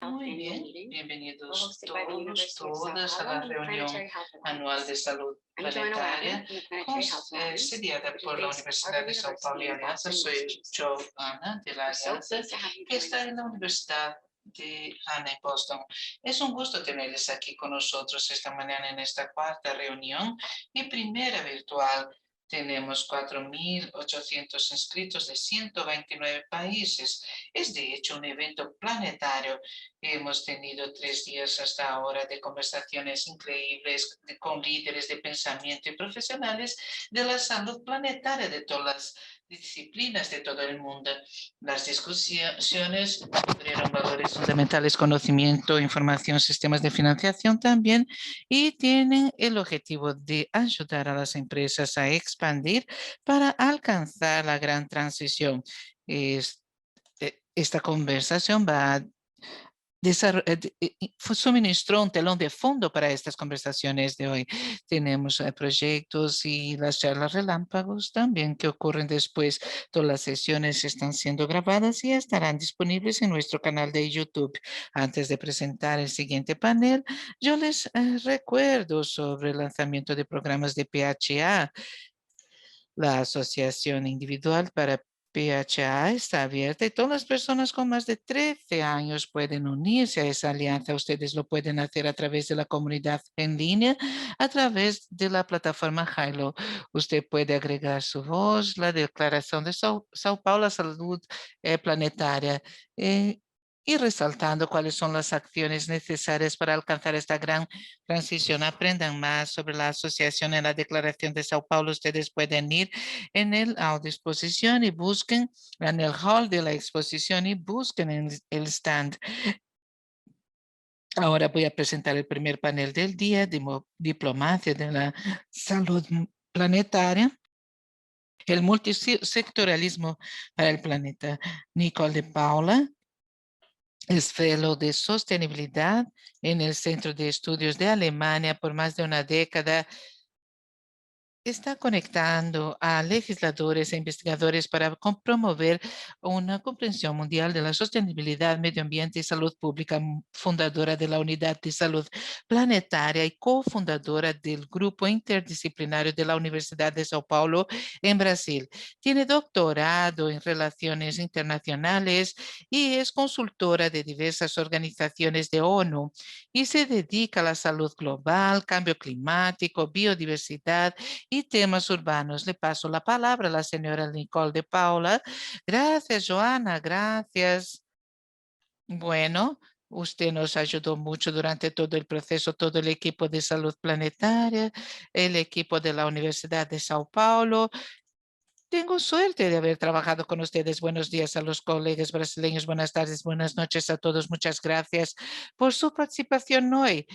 Muy bien, bienvenidos todas a la reunión anual de salud planetaria sediada por la Universidad de Sao Paulo y Alianza. Soy Joana de la Alianza, que está en la Universidad de Hannah en Boston. Es un gusto tenerles aquí con nosotros esta mañana en esta cuarta reunión y primera virtual. Tenemos 4.800 inscritos de 129 países. Es de hecho un evento planetario. Hemos tenido 3 días hasta ahora de conversaciones increíbles con líderes de pensamiento y profesionales de la salud planetaria de todas las disciplinas de todo el mundo. Las discusiones cubrieron valores fundamentales, conocimiento, información, sistemas de financiación también, y tienen el objetivo de ayudar a las empresas a expandir para alcanzar la gran transición. Esta conversación va a suministró un telón de fondo para estas conversaciones de hoy. Tenemos proyectos y las charlas relámpagos también que ocurren después. Todas las sesiones están siendo grabadas y estarán disponibles en nuestro canal de YouTube. Antes de presentar el siguiente panel, yo les recuerdo sobre el lanzamiento de programas de PHA. La Asociación Individual para PHA está abierta y todas las personas con más de 13 años pueden unirse a esa alianza. Ustedes lo pueden hacer a través de la comunidad en línea, a través de la plataforma Hilo. Usted puede agregar su voz, la declaración de Sao Paulo, la salud planetaria, y resaltando cuáles son las acciones necesarias para alcanzar esta gran transición. Aprendan más sobre la asociación en la Declaración de Sao Paulo. Ustedes pueden ir en el exposición y busquen en el hall de la exposición y busquen en el stand. Ahora voy a presentar el primer panel del día de diplomacia de la salud planetaria. El multisectorialismo para el planeta. Nicole de Paula es fellow de sostenibilidad en el Centro de Estudios de Alemania por más de una década. Está conectando a legisladores e investigadores para promover una comprensión mundial de la sostenibilidad, medio ambiente y salud pública, fundadora de la Unidad de Salud Planetaria y cofundadora del Grupo Interdisciplinario de la Universidad de Sao Paulo en Brasil. Tiene doctorado en Relaciones Internacionales y es consultora de diversas organizaciones de ONU y se dedica a la salud global, cambio climático, biodiversidad y temas urbanos. Le paso la palabra a la señora Nicole de Paula. Gracias, Joana, gracias. Bueno, usted nos ayudó mucho durante todo el proceso, todo el equipo de salud planetaria, el equipo de la Universidad de Sao Paulo. Tengo suerte de haber trabajado con ustedes. Buenos días a los colegas brasileños. Buenas tardes, buenas noches a todos. Muchas gracias por su participación hoy.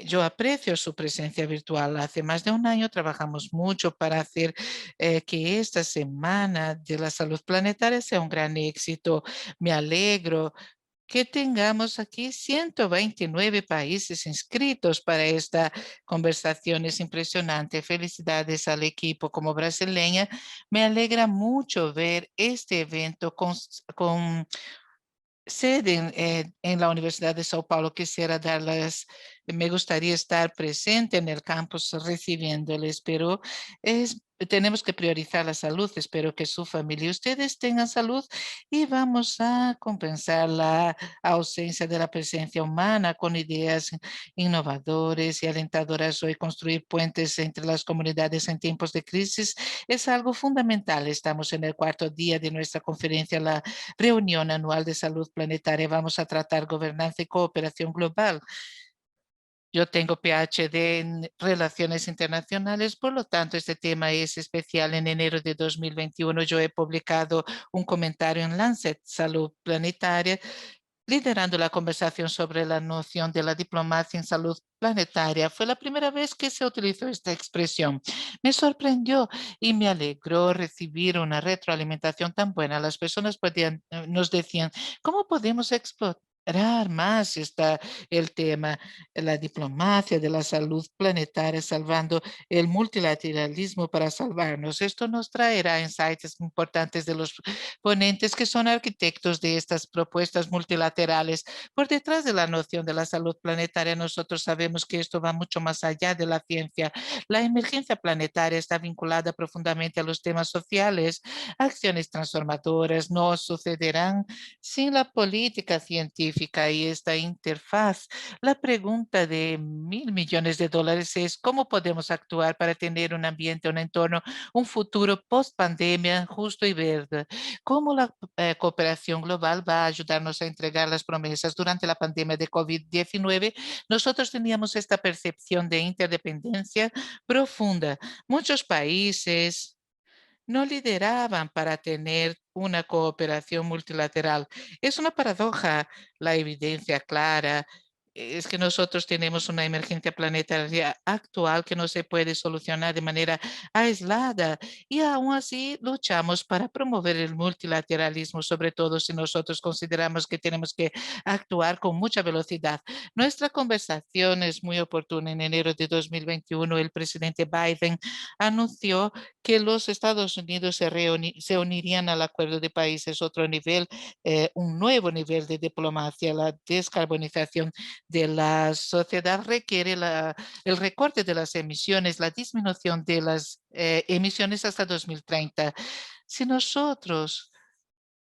Yo aprecio su presencia virtual. Hace más de un año trabajamos mucho para hacer que esta semana de la salud planetaria sea un gran éxito. Me alegro que tengamos aquí 129 países inscritos para esta conversación. Es impresionante. Felicidades al equipo. Como brasileña, me alegra mucho ver este evento con sede en la Universidad de Sao Paulo. Quisiera darles, me gustaría estar presente en el campus recibiéndoles, pero tenemos que priorizar la salud. Espero que su familia y ustedes tengan salud y vamos a compensar la ausencia de la presencia humana con ideas innovadoras y alentadoras. Hoy construir puentes entre las comunidades en tiempos de crisis es algo fundamental. Estamos en el cuarto día de nuestra conferencia, la reunión anual de salud planetaria. Vamos a tratar gobernanza y cooperación global. Yo tengo PhD en Relaciones Internacionales, por lo tanto, este tema es especial. En enero de 2021, yo he publicado un comentario en Lancet Salud Planetaria, liderando la conversación sobre la noción de la diplomacia en salud planetaria. Fue la primera vez que se utilizó esta expresión. Me sorprendió y me alegró recibir una retroalimentación tan buena. Las personas nos decían, ¿cómo podemos más está el tema, la diplomacia de la salud planetaria, salvando el multilateralismo para salvarnos. Esto nos traerá insights importantes de los ponentes que son arquitectos de estas propuestas multilaterales. Por detrás de la noción de la salud planetaria, nosotros sabemos que esto va mucho más allá de la ciencia. La emergencia planetaria está vinculada profundamente a los temas sociales. Acciones transformadoras no sucederán sin la política científica y esta interfaz. La pregunta de $1.000 millones es cómo podemos actuar para tener un ambiente, un entorno, un futuro post pandemia justo y verde. Cómo la cooperación global va a ayudarnos a entregar las promesas. Durante la pandemia de COVID-19, nosotros teníamos esta percepción de interdependencia profunda. Muchos países no lideraban para tener una cooperación multilateral. Es una paradoja. La evidencia clara es que nosotros tenemos una emergencia planetaria actual que no se puede solucionar de manera aislada y aún así luchamos para promover el multilateralismo, sobre todo si nosotros consideramos que tenemos que actuar con mucha velocidad. Nuestra conversación es muy oportuna. En enero de 2021, el presidente Biden anunció que los Estados Unidos se unirían al Acuerdo de Países, otro nivel, un nuevo nivel de diplomacia. La descarbonización de la sociedad requiere el recorte de las emisiones, la disminución de las emisiones hasta 2030. Si nosotros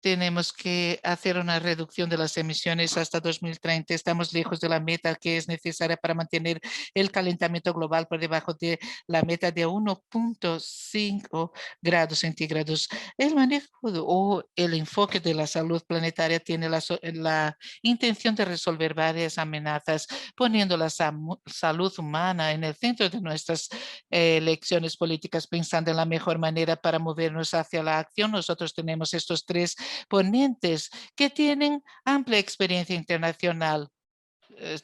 tenemos que hacer una reducción de las emisiones hasta 2030. Estamos lejos de la meta que es necesaria para mantener el calentamiento global por debajo de la meta de 1,5 grados centígrados. El manejo o el enfoque de la salud planetaria tiene la intención de resolver varias amenazas, poniendo la salud humana en el centro de nuestras elecciones políticas, pensando en la mejor manera para movernos hacia la acción. Nosotros tenemos estos tres ponentes que tienen amplia experiencia internacional,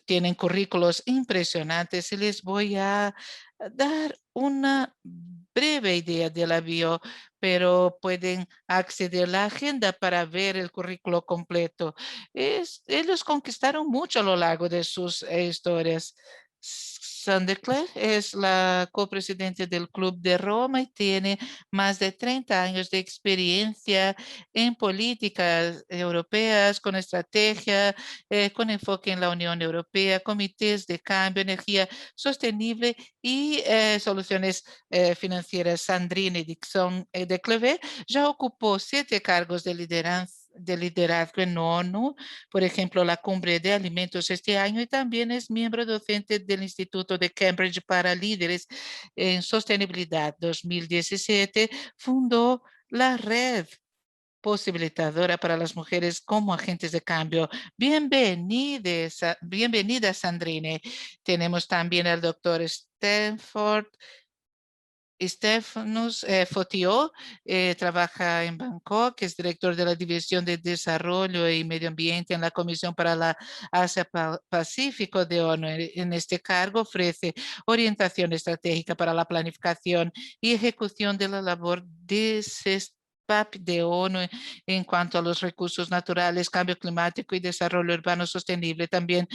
tienen currículos impresionantes y les voy a dar una breve idea de la bio, pero pueden acceder a la agenda para ver el currículo completo. Ellos conquistaron mucho a lo largo de sus historias. Sandecler es la copresidente del Club de Roma y tiene más de 30 años de experiencia en políticas europeas con estrategia, con enfoque en la Unión Europea, comités de cambio, energía sostenible y soluciones financieras. Sandrine Dixon de Clevé ya ocupó 7 cargos de liderazgo en ONU, por ejemplo, la Cumbre de Alimentos este año, y también es miembro docente del Instituto de Cambridge para Líderes en Sostenibilidad. 2017 fundó la red posibilitadora para las mujeres como agentes de cambio. Bienvenida, Sandrine. Tenemos también al doctor Stefanos Fotió, trabaja en Bangkok, es director de la División de Desarrollo y Medio Ambiente en la Comisión para la Asia-Pacífico de ONU. En este cargo ofrece orientación estratégica para la planificación y ejecución de la labor de PAP de ONU en cuanto a los recursos naturales, cambio climático y desarrollo urbano sostenible. También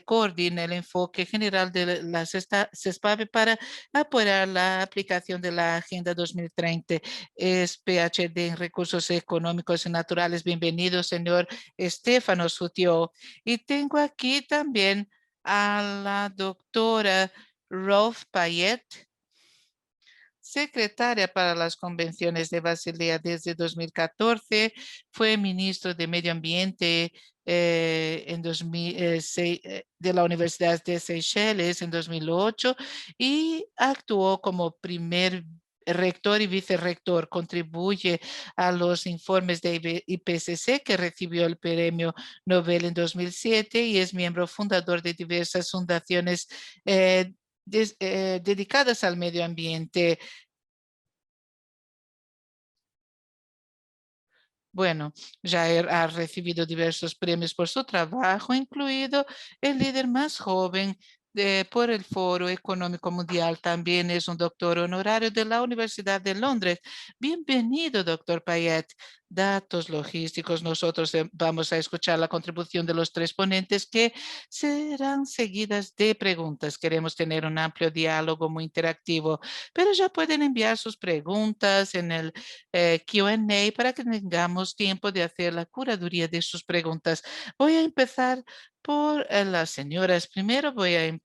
coordina el enfoque general de la CESPAP para apoyar la aplicación de la Agenda 2030. Es PhD en Recursos Económicos y Naturales. Bienvenido, señor Estefano Sutio. Y tengo aquí también a la doctora Rolf Payet, secretaria para las convenciones de Basilea desde 2014, fue ministro de Medio Ambiente en 2006, de la Universidad de Seychelles en 2008 y actuó como primer rector y vicerrector. Contribuye a los informes de IPCC, que recibió el premio Nobel en 2007 y es miembro fundador de diversas fundaciones dedicadas al medio ambiente. Bueno, Jair ha recibido diversos premios por su trabajo, incluido el líder más joven por el Foro Económico Mundial. También es un doctor honorario de la Universidad de Londres. Bienvenido, doctor Payet. Datos logísticos. Nosotros vamos a escuchar la contribución de los tres ponentes que serán seguidas de preguntas. Queremos tener un amplio diálogo muy interactivo, pero ya pueden enviar sus preguntas en el Q&A para que tengamos tiempo de hacer la curaduría de sus preguntas. Voy a empezar por las señoras. Primero voy a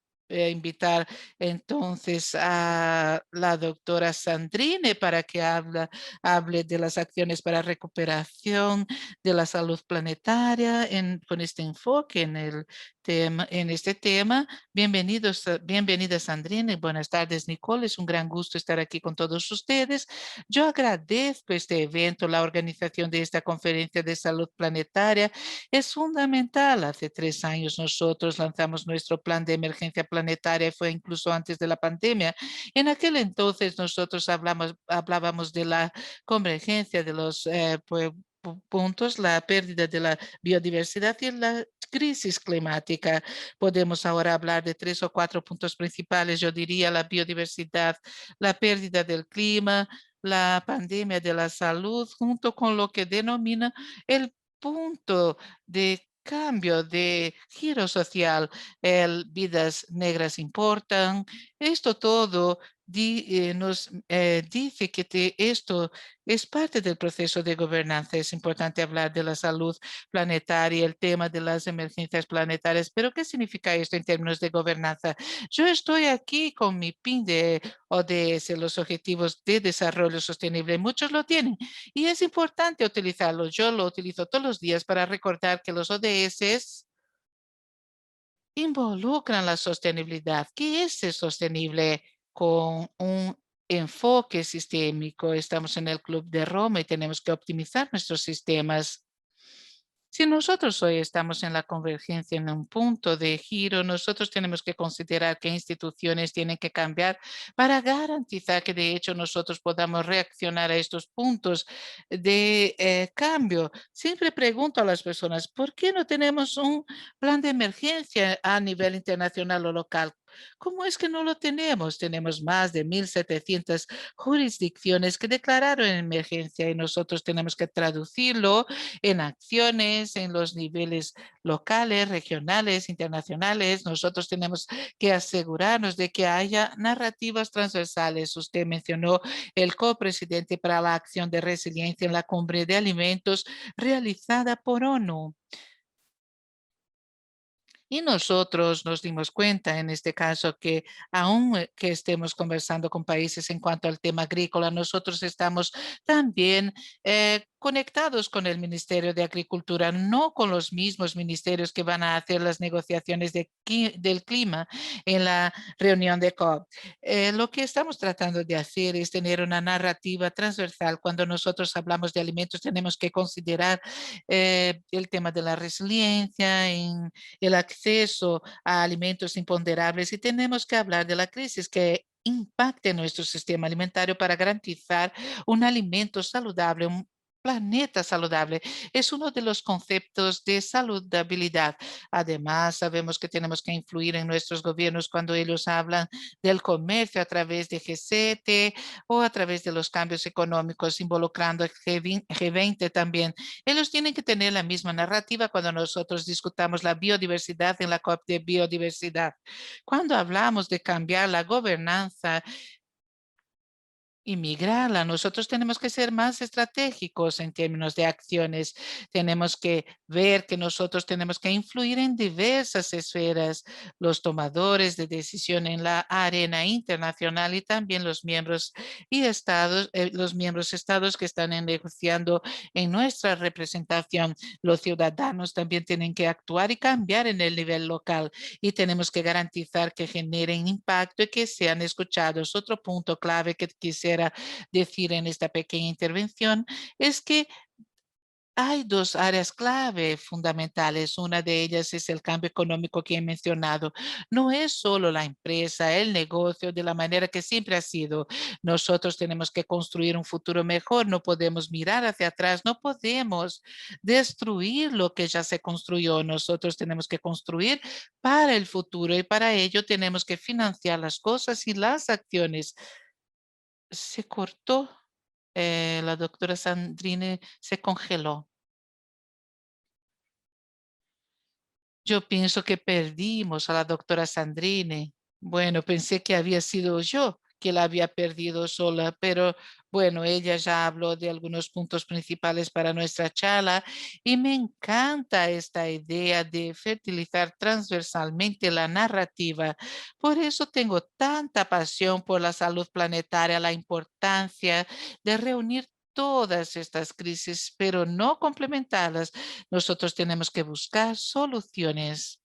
invitar entonces a la doctora Sandrine para que hable de las acciones para recuperación de la salud planetaria con este enfoque en este tema. Bienvenidos, bienvenida Sandrine. Buenas tardes, Nicole. Es un gran gusto estar aquí con todos ustedes. Yo agradezco este evento, la organización de esta conferencia de salud planetaria es fundamental. Hace 3 años nosotros lanzamos nuestro plan de emergencia planetaria, fue incluso antes de la pandemia. En aquel entonces nosotros hablábamos de la convergencia de los puntos, la pérdida de la biodiversidad y la crisis climática. Podemos ahora hablar de 3 o 4 puntos principales. Yo diría la biodiversidad, la pérdida del clima, la pandemia de la salud, junto con lo que denomina el punto de cambio, de giro social. Vidas negras importan. Esto todo nos dice que esto es parte del proceso de gobernanza. Es importante hablar de la salud planetaria, el tema de las emergencias planetarias. Pero, ¿qué significa esto en términos de gobernanza? Yo estoy aquí con mi PIN de ODS, los Objetivos de Desarrollo Sostenible. Muchos lo tienen y es importante utilizarlo. Yo lo utilizo todos los días para recordar que los ODS involucran la sostenibilidad. ¿Qué es ser sostenible con un enfoque sistémico? Estamos en el Club de Roma y tenemos que optimizar nuestros sistemas. Si nosotros hoy estamos en la convergencia, en un punto de giro, nosotros tenemos que considerar que instituciones tienen que cambiar para garantizar que de hecho nosotros podamos reaccionar a estos puntos de cambio. Siempre pregunto a las personas, ¿por qué no tenemos un plan de emergencia a nivel internacional o local? ¿Cómo es que no lo tenemos? Tenemos más de 1.700 jurisdicciones que declararon emergencia y nosotros tenemos que traducirlo en acciones, en los niveles locales, regionales, internacionales. Nosotros tenemos que asegurarnos de que haya narrativas transversales. Usted mencionó el copresidente para la acción de resiliencia en la cumbre de alimentos realizada por ONU. Y nosotros nos dimos cuenta en este caso que aun que estemos conversando con países en cuanto al tema agrícola, nosotros estamos también conectados con el Ministerio de Agricultura, no con los mismos ministerios que van a hacer las negociaciones del clima en la reunión de COP. Lo que estamos tratando de hacer es tener una narrativa transversal. Cuando nosotros hablamos de alimentos, tenemos que considerar el tema de la resiliencia, el acceso a alimentos imponderables y tenemos que hablar de la crisis que impacte nuestro sistema alimentario para garantizar un alimento saludable, un planeta saludable. Es uno de los conceptos de saludabilidad. Además, sabemos que tenemos que influir en nuestros gobiernos cuando ellos hablan del comercio a través de G7 o a través de los cambios económicos, involucrando el G20 también. Ellos tienen que tener la misma narrativa cuando nosotros discutamos la biodiversidad en la COP de biodiversidad. Cuando hablamos de cambiar la gobernanza y migrarla, nosotros tenemos que ser más estratégicos en términos de acciones. Tenemos que ver que nosotros tenemos que influir en diversas esferas, los tomadores de decisión en la arena internacional y también los miembros y estados que están negociando en nuestra representación. Los ciudadanos también tienen que actuar y cambiar en el nivel local y tenemos que garantizar que generen impacto y que sean escuchados. Otro punto clave que quisiera decir en esta pequeña intervención es que hay dos áreas clave fundamentales. Una de ellas es el cambio económico que he mencionado. No es solo la empresa, el negocio de la manera que siempre ha sido. Nosotros tenemos que construir un futuro mejor. No podemos mirar hacia atrás. No podemos destruir lo que ya se construyó. Nosotros tenemos que construir para el futuro y para ello tenemos que financiar las cosas y las acciones. Se cortó. La doctora Sandrine se congeló. Yo pienso que perdimos a la doctora Sandrine. Bueno, pensé que había sido yo que la había perdido sola, pero bueno, ella ya habló de algunos puntos principales para nuestra charla y me encanta esta idea de fertilizar transversalmente la narrativa. Por eso tengo tanta pasión por la salud planetaria, la importancia de reunir todas estas crisis, pero no complementarlas. Nosotros tenemos que buscar soluciones.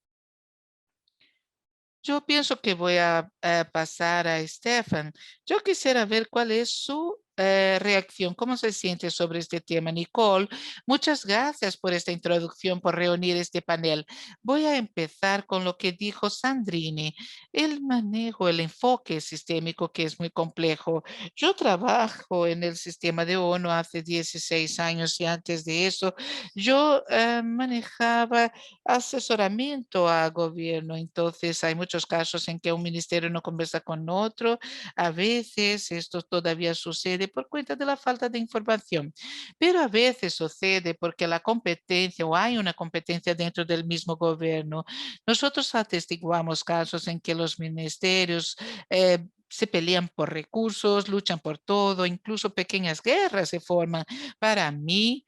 Yo pienso que voy a pasar a Stefan. Yo quisiera ver cuál es su reacción, cómo se siente sobre este tema. Nicole, muchas gracias por esta introducción, por reunir este panel. Voy a empezar con lo que dijo Sandrini, el manejo, el enfoque sistémico que es muy complejo. Yo trabajo en el sistema de ONU hace 16 años y antes de eso yo manejaba asesoramiento a gobierno. Entonces, hay muchos casos en que un ministerio no conversa con otro. A veces esto todavía sucede por cuenta de la falta de información, pero a veces sucede porque la competencia o hay una competencia dentro del mismo gobierno. Nosotros atestiguamos casos en que los ministerios se pelean por recursos, luchan por todo, incluso pequeñas guerras se forman. Para mí,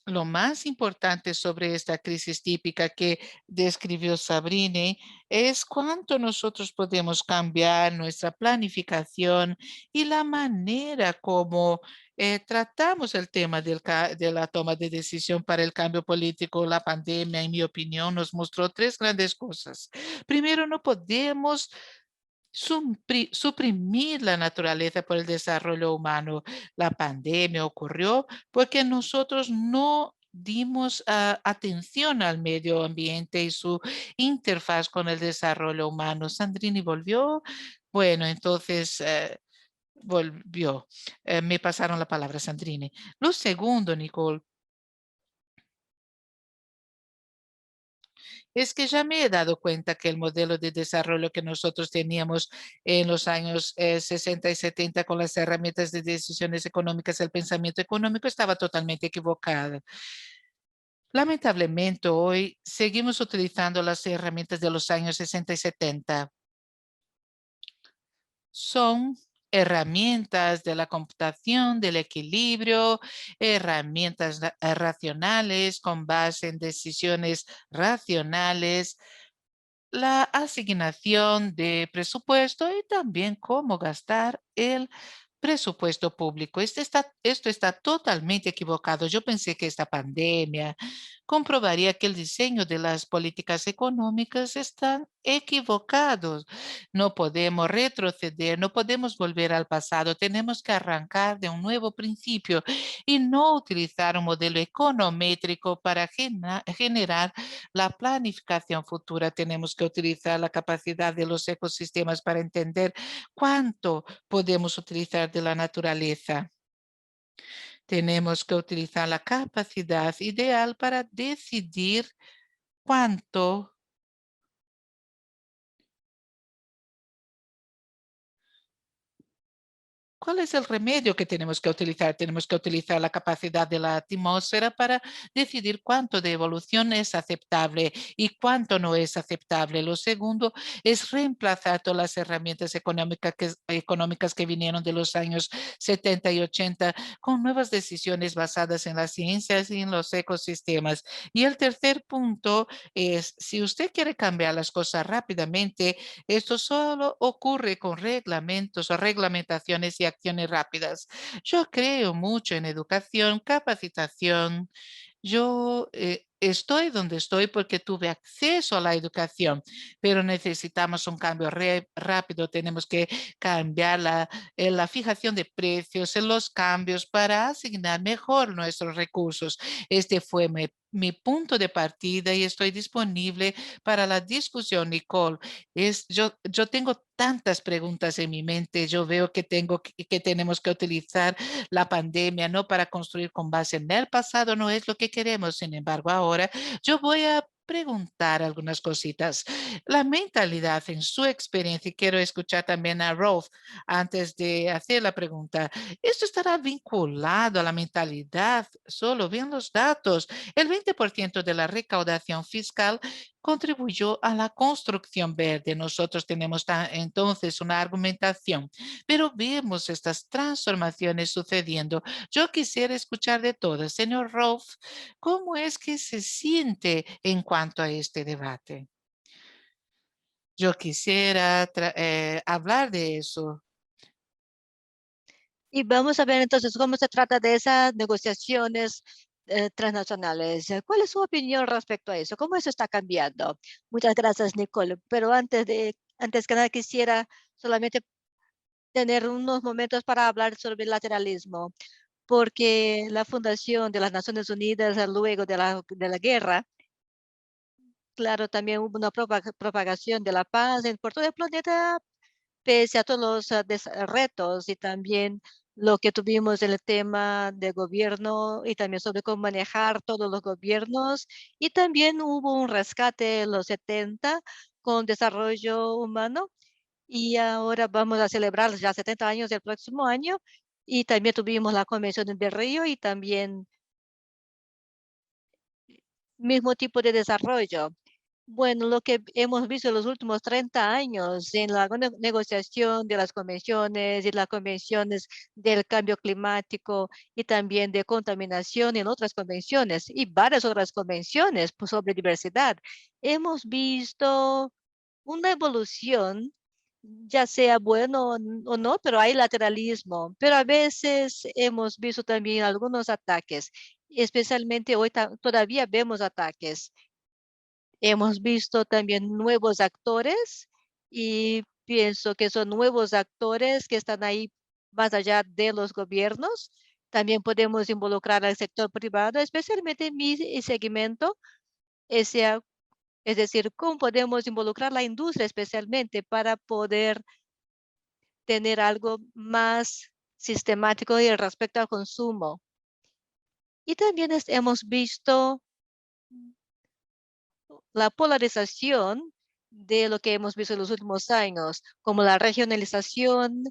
lo más importante sobre esta crisis típica que describió Sabrine es cuánto nosotros podemos cambiar nuestra planificación y la manera como tratamos el tema de la toma de decisión para el cambio político. La pandemia, en mi opinión, nos mostró tres grandes cosas. Primero, no podemos suprimir la naturaleza por el desarrollo humano. La pandemia ocurrió porque nosotros no dimos atención al medio ambiente y su interfaz con el desarrollo humano. Sandrini volvió. Bueno, entonces volvió. Me pasaron la palabra, Sandrini. Lo segundo, Nicole, es que ya me he dado cuenta que el modelo de desarrollo que nosotros teníamos en los años 60 y 70 con las herramientas de decisiones económicas, el pensamiento económico estaba totalmente equivocado. Lamentablemente, hoy seguimos utilizando las herramientas de los años 60 y 70. Son herramientas de la computación, del equilibrio, herramientas racionales con base en decisiones racionales, la asignación de presupuesto y también cómo gastar el presupuesto público. Esto está totalmente equivocado. Yo pensé que esta pandemia comprobaría que el diseño de las políticas económicas están equivocados. No podemos retroceder, no podemos volver al pasado. Tenemos que arrancar de un nuevo principio y no utilizar un modelo econométrico para generar la planificación futura. Tenemos que utilizar la capacidad de los ecosistemas para entender cuánto podemos utilizar de la naturaleza. Tenemos que utilizar la capacidad ideal para decidir cuánto. ¿Cuál es el remedio que tenemos que utilizar? Tenemos que utilizar la capacidad de la atmósfera para decidir cuánto de evolución es aceptable y cuánto no es aceptable. Lo segundo es reemplazar todas las herramientas económicas que vinieron de los años 70 y 80 con nuevas decisiones basadas en las ciencias y en los ecosistemas. Y el tercer punto es, si usted quiere cambiar las cosas rápidamente, esto solo ocurre con reglamentos o reglamentaciones y acciones rápidas. Yo creo mucho en educación, capacitación. Yo estoy donde estoy porque tuve acceso a la educación, pero necesitamos un cambio rápido. Tenemos que cambiar la fijación de precios en los cambios para asignar mejor nuestros recursos. Este fue mi punto de partida y estoy disponible para la discusión, Nicole. Yo tengo tantas preguntas en mi mente. Yo veo que tenemos que utilizar la pandemia no para construir con base en el pasado, no es lo que queremos. Sin embargo, ahora yo voy a preguntar algunas cositas. La mentalidad en su experiencia, y quiero escuchar también a Rolf antes de hacer la pregunta. ¿Esto estará vinculado a la mentalidad? Solo bien los datos. El 20% de la recaudación fiscal contribuyó a la construcción verde. Nosotros tenemos entonces una argumentación, pero vemos estas transformaciones sucediendo. Yo quisiera escuchar de todo. Señor Rolf, ¿cómo es que se siente en cuanto a este debate? Yo quisiera hablar de eso. Y vamos a ver entonces cómo se trata de esas negociaciones transnacionales. ¿Cuál es su opinión respecto a eso? ¿Cómo eso está cambiando? Muchas gracias, Nicole. Pero antes que nada quisiera solamente tener unos momentos para hablar sobre el lateralismo, porque la fundación de las Naciones Unidas luego de la guerra, claro, también hubo una propagación de la paz por todo el planeta pese a todos los retos y también lo que tuvimos en el tema de gobierno y también sobre cómo manejar todos los gobiernos. Y también hubo un rescate en los 70 con desarrollo humano y ahora vamos a celebrar ya 70 años del próximo año. Y también tuvimos la Convención de Río y también mismo tipo de desarrollo. Bueno, lo que hemos visto en los últimos 30 años en la negociación de las convenciones y las convenciones del cambio climático y también de contaminación en otras convenciones y varias otras convenciones sobre diversidad, hemos visto una evolución, ya sea bueno o no, pero hay lateralismo. Pero a veces hemos visto también algunos ataques, especialmente hoy todavía vemos ataques. Hemos visto también nuevos actores y pienso que son nuevos actores que están ahí más allá de los gobiernos. También podemos involucrar al sector privado, especialmente en mi segmento, ese, es decir, cómo podemos involucrar la industria especialmente para poder tener algo más sistemático y respecto al consumo. Y también hemos visto la polarización de lo que hemos visto en los últimos años, como la regionalización,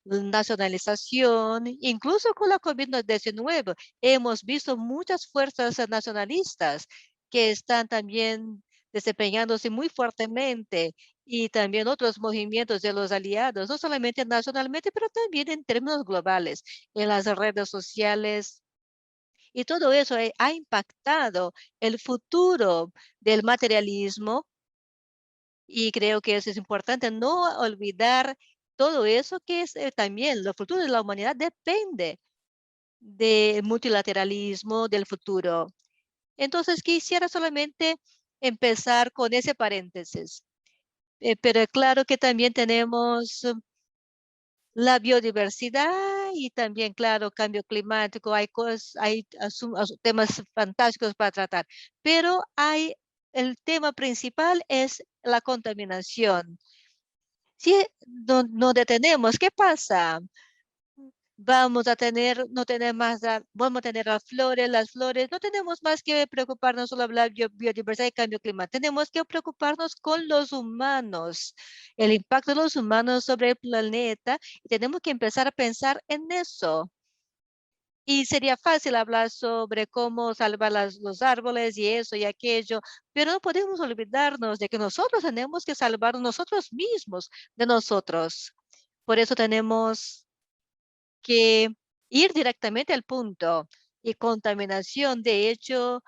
nacionalización, incluso con la COVID-19, hemos visto muchas fuerzas nacionalistas que están también desempeñándose muy fuertemente y también otros movimientos de los aliados, no solamente nacionalmente, pero también en términos globales, en las redes sociales, y todo eso ha impactado el futuro del materialismo y creo que eso es importante, no olvidar todo eso que es también el futuro de la humanidad depende del multilateralismo del futuro. Entonces quisiera solamente empezar con ese paréntesis, pero claro que también tenemos la biodiversidad y también, claro, cambio climático, hay cosas, hay temas fantásticos para tratar, pero el tema principal es la contaminación. Si no detenemos, ¿qué pasa? Vamos a tener, no tener más, vamos a tener las flores, no tenemos más que preocuparnos solo de la biodiversidad y cambio climático, tenemos que preocuparnos con los humanos, el impacto de los humanos sobre el planeta, y tenemos que empezar a pensar en eso. Y sería fácil hablar sobre cómo salvar los árboles y eso y aquello, pero no podemos olvidarnos de que nosotros tenemos que salvar nosotros mismos de nosotros. Por eso tenemos que ir directamente al punto. Y contaminación, de hecho,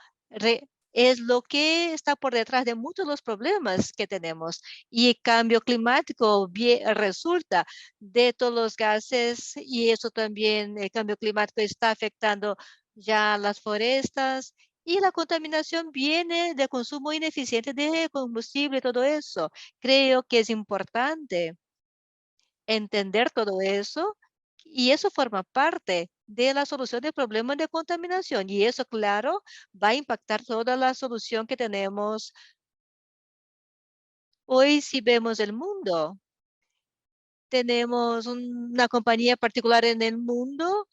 es lo que está por detrás de muchos de los problemas que tenemos. Y cambio climático resulta de todos los gases y eso también, el cambio climático está afectando ya las forestas Y la contaminación viene del consumo ineficiente de combustible y todo eso. Creo que es importante entender todo eso y eso forma parte de la solución del problema de contaminación. Y eso, claro, va a impactar toda la solución que tenemos hoy si vemos el mundo. Tenemos una compañía particular en el mundo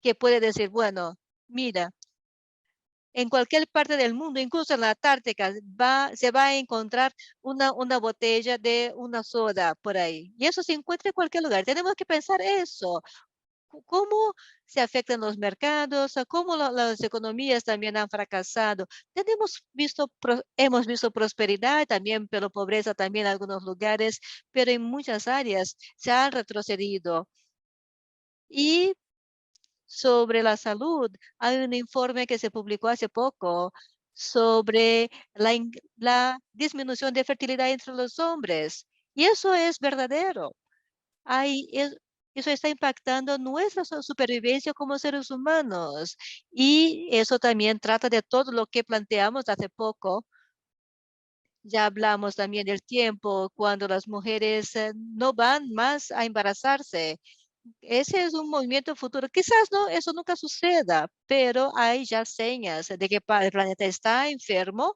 que puede decir, bueno, mira, en cualquier parte del mundo, incluso en la Antártica, se va a encontrar una botella de una soda por ahí. Y eso se encuentra en cualquier lugar. Tenemos que pensar eso. ¿Cómo se afectan los mercados? ¿Cómo las economías también han fracasado? Hemos visto prosperidad también, pero pobreza también en algunos lugares, pero en muchas áreas se ha retrocedido. Y sobre la salud, hay un informe que se publicó hace poco sobre la disminución de fertilidad entre los hombres. Y eso es verdadero. Hay, es- Eso está impactando nuestra supervivencia como seres humanos. Y eso también trata de todo lo que planteamos hace poco. Ya hablamos también del tiempo cuando las mujeres no van más a embarazarse. Ese es un movimiento futuro. Quizás no, eso nunca suceda, pero hay ya señas de que el planeta está enfermo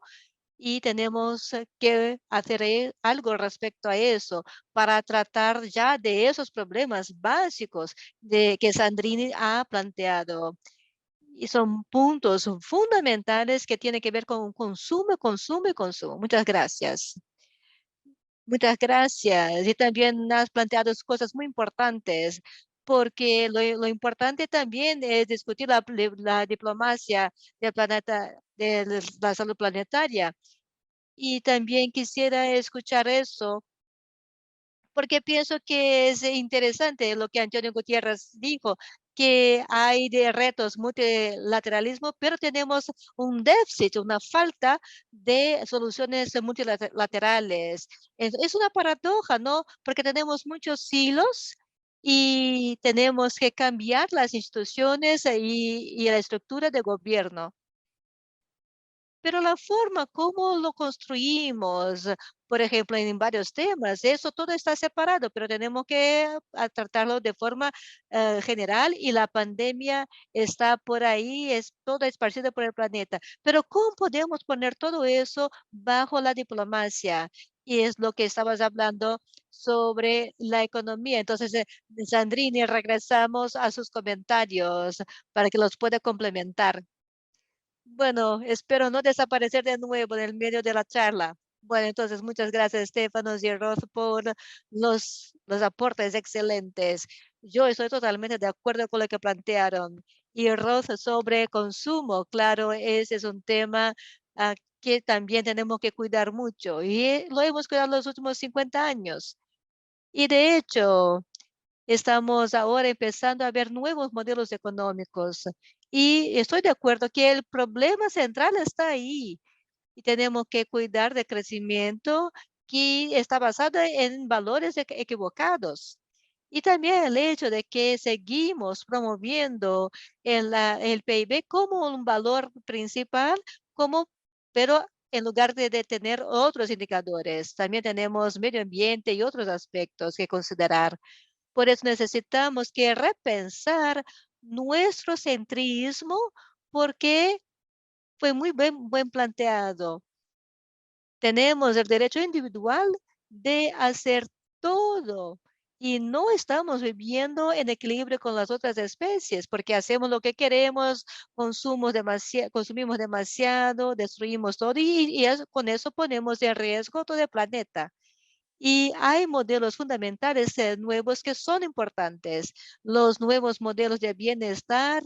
y tenemos que hacer algo respecto a eso para tratar ya de esos problemas básicos de que Sandrini ha planteado. Y son puntos fundamentales que tienen que ver con consumo, consumo y consumo. Muchas gracias. Muchas gracias. Y también has planteado cosas muy importantes, porque lo importante también es discutir la diplomacia del planeta, de la salud planetaria. Y también quisiera escuchar eso porque pienso que es interesante lo que Antonio Gutiérrez dijo, que hay de retos multilateralismo, pero tenemos un déficit, una falta de soluciones multilaterales. Es una paradoja, ¿no? Porque tenemos muchos hilos y tenemos que cambiar las instituciones y la estructura de gobierno. Pero la forma como lo construimos, por ejemplo, en varios temas, eso todo está separado, pero tenemos que tratarlo de forma general y la pandemia está por ahí, es todo esparcido por el planeta. Pero ¿cómo podemos poner todo eso bajo la diplomacia? Y es lo que estabas hablando sobre la economía. Entonces, Sandrini, regresamos a sus comentarios para que los pueda complementar. Bueno, espero no desaparecer de nuevo en el medio de la charla. Bueno, entonces muchas gracias, Estefanos y Roth, por los aportes excelentes. Yo estoy totalmente de acuerdo con lo que plantearon. Y Roth sobre consumo, claro, ese es un tema que también tenemos que cuidar mucho. Y lo hemos cuidado los últimos 50 años. Y de hecho, estamos ahora empezando a ver nuevos modelos económicos. Y estoy de acuerdo que el problema central está ahí y tenemos que cuidar del crecimiento que está basado en valores equivocados. Y también el hecho de que seguimos promoviendo el PIB como un valor principal, pero en lugar de tener otros indicadores. También tenemos medio ambiente y otros aspectos que considerar. Por eso necesitamos que repensar nuestro centrismo porque fue muy buen planteado. Tenemos el derecho individual de hacer todo y no estamos viviendo en equilibrio con las otras especies porque hacemos lo que queremos, consumimos demasiado, destruimos todo con eso ponemos en riesgo todo el planeta. Y hay modelos fundamentales nuevos que son importantes. Los nuevos modelos de bienestar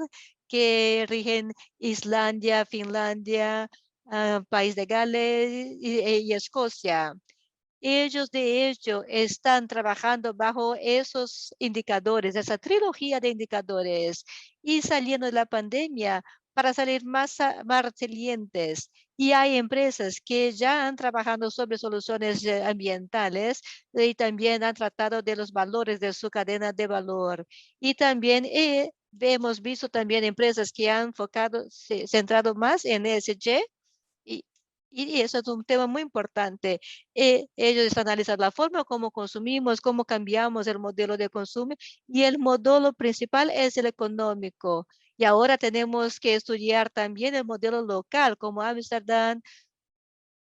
que rigen Islandia, Finlandia, País de Gales y Escocia. Ellos, de hecho, están trabajando bajo esos indicadores, esa trilogía de indicadores y saliendo de la pandemia para salir más resilientes. Y hay empresas que ya han trabajado sobre soluciones ambientales y también han tratado de los valores de su cadena de valor. Y también hemos visto también empresas que han centrado más en ESG y, y eso es un tema muy importante. Ellos analizan la forma como consumimos, cómo cambiamos el modelo de consumo y el modelo principal es el económico. Y ahora tenemos que estudiar también el modelo local, como Amsterdam,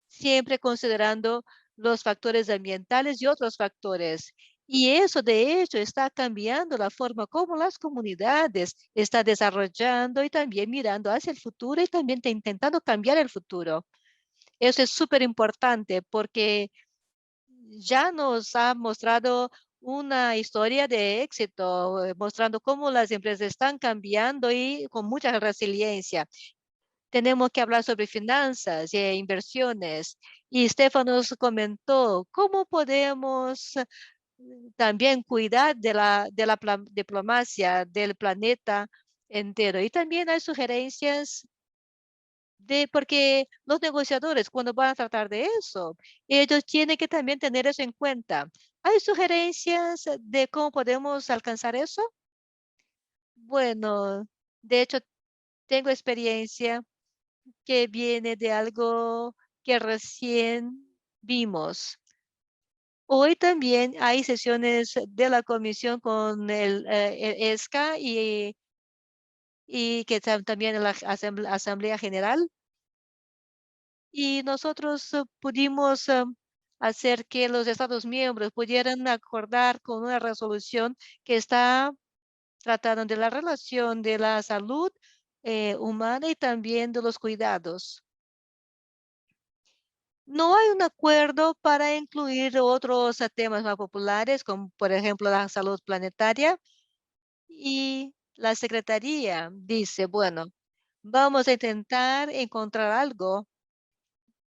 siempre considerando los factores ambientales y otros factores. Y eso, de hecho, está cambiando la forma como las comunidades están desarrollando y también mirando hacia el futuro y también intentando cambiar el futuro. Eso es súper importante porque ya nos ha mostrado una historia de éxito, mostrando cómo las empresas están cambiando y con mucha resiliencia. Tenemos que hablar sobre finanzas e inversiones. Y Stefano nos comentó cómo podemos también cuidar de la diplomacia del planeta entero. Y también hay sugerencias porque los negociadores, cuando van a tratar de eso, ellos tienen que también tener eso en cuenta. ¿Hay sugerencias de cómo podemos alcanzar eso? Bueno, de hecho, tengo experiencia que viene de algo que recién vimos. Hoy también hay sesiones de la comisión con el ESCA y que también en la Asamblea General. Y nosotros pudimos hacer que los Estados miembros pudieran acordar con una resolución que está tratando de la relación de la salud humana y también de los cuidados. No hay un acuerdo para incluir otros temas más populares, como por ejemplo la salud planetaria. Y la Secretaría dice, bueno, vamos a intentar encontrar algo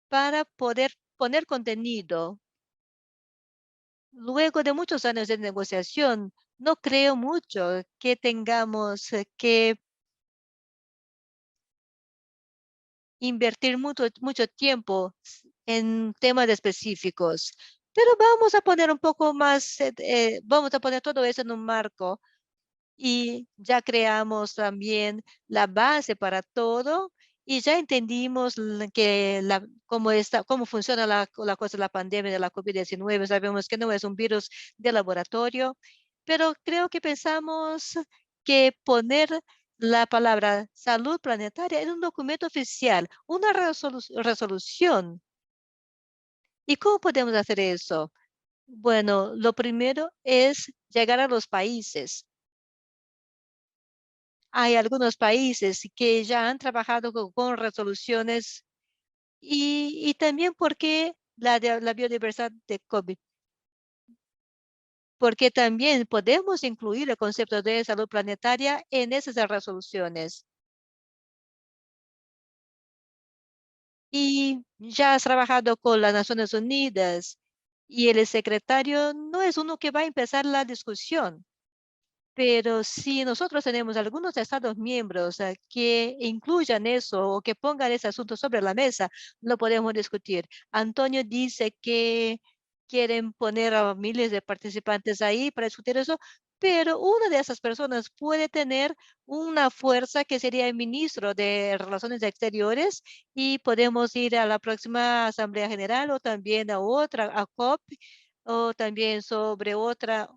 para poder poner contenido. Luego de muchos años de negociación, no creo mucho que tengamos que invertir mucho tiempo en temas específicos. Pero vamos a poner un poco más, vamos a poner todo eso en un marco y ya creamos también la base para todo y ya entendimos cómo funciona la cosa de la pandemia de la COVID-19. Sabemos que no es un virus de laboratorio, pero creo que pensamos que poner la palabra salud planetaria en un documento oficial, una resolución. ¿Y cómo podemos hacer eso? Bueno, lo primero es llegar a los países. Hay algunos países que ya han trabajado con resoluciones y también porque la biodiversidad de COVID, porque también podemos incluir el concepto de salud planetaria en esas resoluciones. Y ya has trabajado con las Naciones Unidas y el secretario no es uno que va a empezar la discusión. Pero si nosotros tenemos algunos Estados miembros que incluyan eso o que pongan ese asunto sobre la mesa, lo podemos discutir. Antonio dice que quieren poner a miles de participantes ahí para discutir eso, pero una de esas personas puede tener una fuerza que sería el ministro de Relaciones Exteriores y podemos ir a la próxima Asamblea General o también a otra, a COP o también sobre otra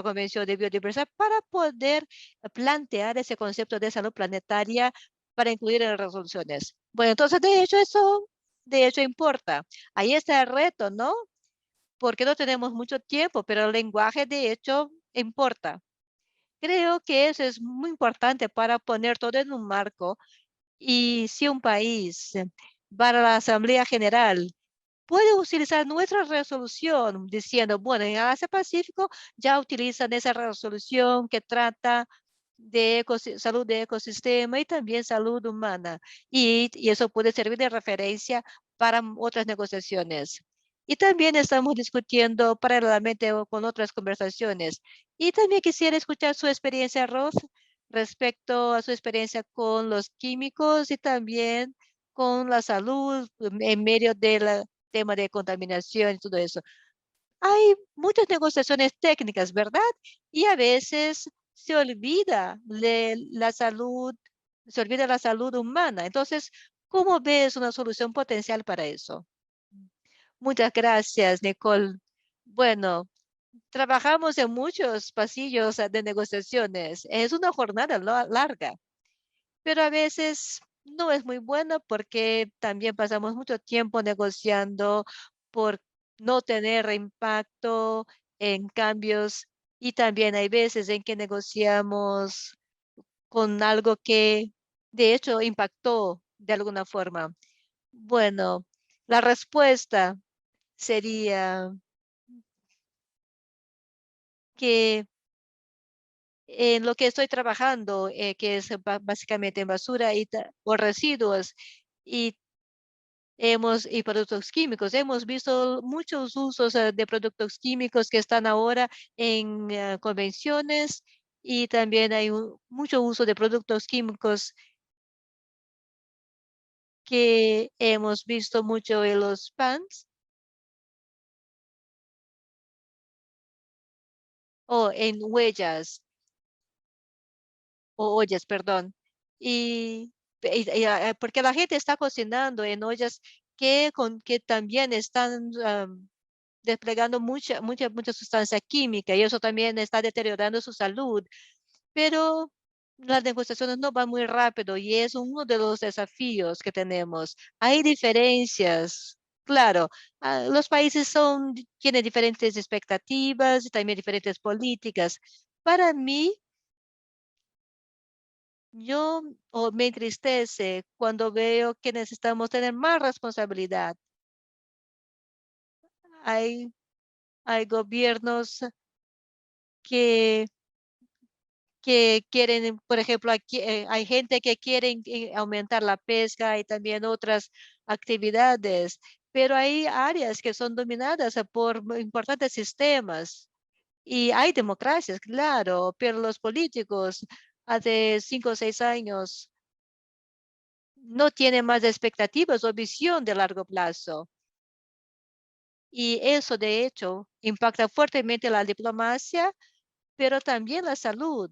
convención de biodiversidad para poder plantear ese concepto de salud planetaria para incluir en las resoluciones. Bueno, entonces de hecho eso, de hecho importa. Ahí está el reto, ¿no? Porque no tenemos mucho tiempo, pero el lenguaje de hecho importa. Creo que eso es muy importante para poner todo en un marco y si un país para la Asamblea General puede utilizar nuestra resolución diciendo, bueno, en Asia Pacífico ya utilizan esa resolución que trata de salud de ecosistema y también salud humana. Y eso puede servir de referencia para otras negociaciones. Y también estamos discutiendo paralelamente con otras conversaciones. Y también quisiera escuchar su experiencia, Ross, respecto a su experiencia con los químicos y también con la salud en medio del tema de contaminación y todo eso. Hay muchas negociaciones técnicas, ¿verdad? Y a veces se olvida de la salud, se olvida la salud humana. Entonces, ¿cómo ves una solución potencial para eso? Muchas gracias, Nicole. Bueno, trabajamos en muchos pasillos de negociaciones. Es una jornada larga, pero a veces no es muy buena porque también pasamos mucho tiempo negociando por no tener impacto en cambios, y también hay veces en que negociamos con algo que de hecho impactó de alguna forma. Bueno, la respuesta sería que en lo que estoy trabajando, que es básicamente en basura o residuos, y y productos químicos. Hemos visto muchos usos de productos químicos que están ahora en convenciones, y también hay mucho uso de productos químicos que hemos visto mucho en los pans o en huellas o ollas, perdón. Y, porque la gente está cocinando en ollas que también están desplegando mucha sustancia química, y eso también está deteriorando su salud. Pero las negociaciones no van muy rápido y es uno de los desafíos que tenemos. Hay diferencias. Claro, los países tienen diferentes expectativas y también diferentes políticas. Para mí, me entristece cuando veo que necesitamos tener más responsabilidad. Hay, hay gobiernos que quieren, por ejemplo, aquí, hay gente que quiere aumentar la pesca y también otras actividades, pero hay áreas que son dominadas por importantes sistemas, y hay democracias, claro, pero los políticos hace 5 o 6 años no tienen más expectativas o visión de largo plazo. Y eso, de hecho, impacta fuertemente la diplomacia, pero también la salud.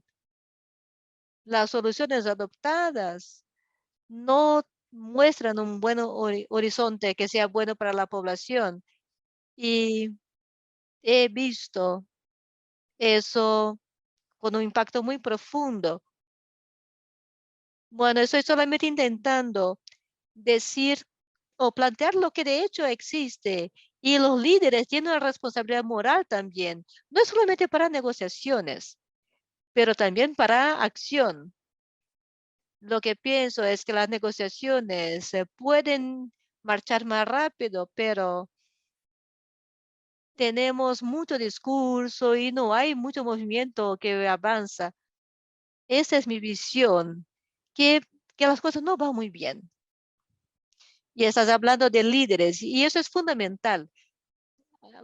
Las soluciones adoptadas no muestran un buen horizonte que sea bueno para la población. Y he visto eso con un impacto muy profundo. Bueno, estoy solamente intentando decir o plantear lo que de hecho existe, y los líderes tienen una responsabilidad moral también, no es solamente para negociaciones, pero también para acción. Lo que pienso es que las negociaciones se pueden marchar más rápido, pero tenemos mucho discurso y no hay mucho movimiento que avanza. Esa es mi visión, que, que las cosas no van muy bien. Y estás hablando de líderes, y eso es fundamental.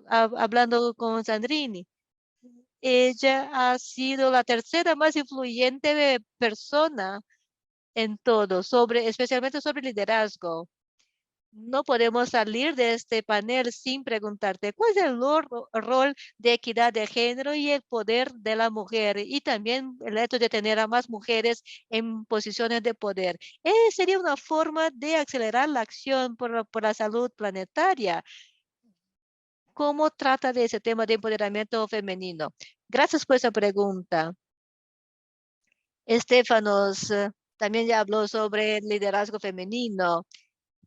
Hablando con Sandrini, ella ha sido la tercera más influyente persona en todo, especialmente sobre liderazgo. No podemos salir de este panel sin preguntarte cuál es el rol de equidad de género y el poder de la mujer, y también el hecho de tener a más mujeres en posiciones de poder. Sería una forma de acelerar la acción por la salud planetaria. ¿Cómo trata de ese tema de empoderamiento femenino? Gracias por esa pregunta. Estefanos también ya habló sobre el liderazgo femenino,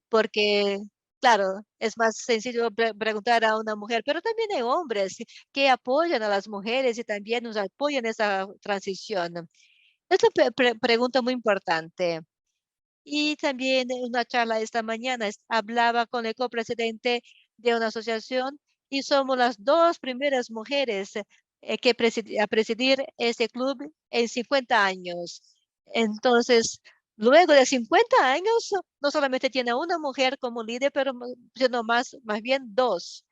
porque, claro, es más sencillo preguntar a una mujer, pero también hay hombres que apoyan a las mujeres y también nos apoyan en esa transición. Es una pregunta muy importante. Y también en una charla esta mañana hablaba con el copresidente de una asociación, y somos las dos primeras mujeres que a presidir ese club en 50 años. Entonces, luego de 50 años, no solamente tiene una mujer como líder, pero sino más bien dos.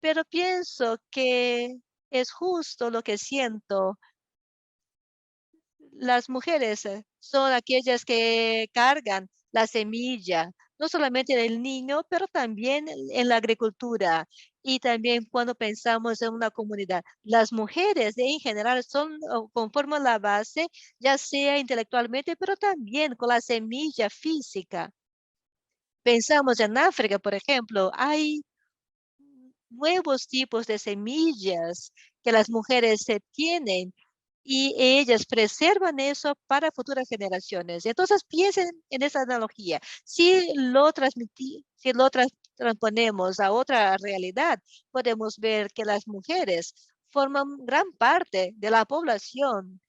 Pero pienso que es justo lo que siento. Las mujeres son aquellas que cargan la semilla, no solamente del niño, pero también en la agricultura. Y también cuando pensamos en una comunidad, las mujeres en general son o conforman la base, ya sea intelectualmente, pero también con la semilla física. Pensamos en África, por ejemplo, hay nuevos tipos de semillas que las mujeres se tienen y ellas preservan eso para futuras generaciones. Entonces piensen en esa analogía. Si lo transponemos a otra realidad, podemos ver que las mujeres forman gran parte de la población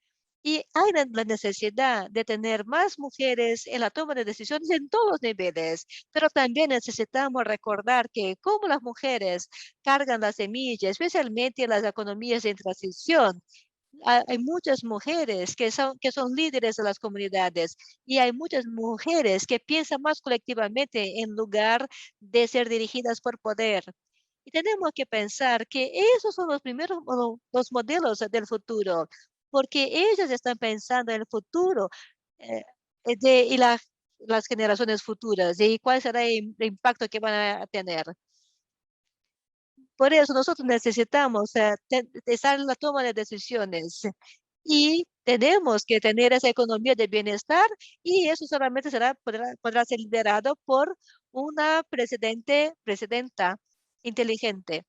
y hay la necesidad de tener más mujeres en la toma de decisiones en todos los niveles, pero también necesitamos recordar que como las mujeres cargan la semilla, especialmente en las economías en transición, hay muchas mujeres que son líderes de las comunidades y hay muchas mujeres que piensan más colectivamente en lugar de ser dirigidas por poder. Y tenemos que pensar que esos son los primeros los modelos del futuro, porque ellas están pensando en el futuro eh, y las generaciones futuras y cuál será el impacto que van a tener. Por eso nosotros necesitamos estar en la toma de decisiones y tenemos que tener esa economía de bienestar y eso solamente podrá ser liderado por una presidenta inteligente.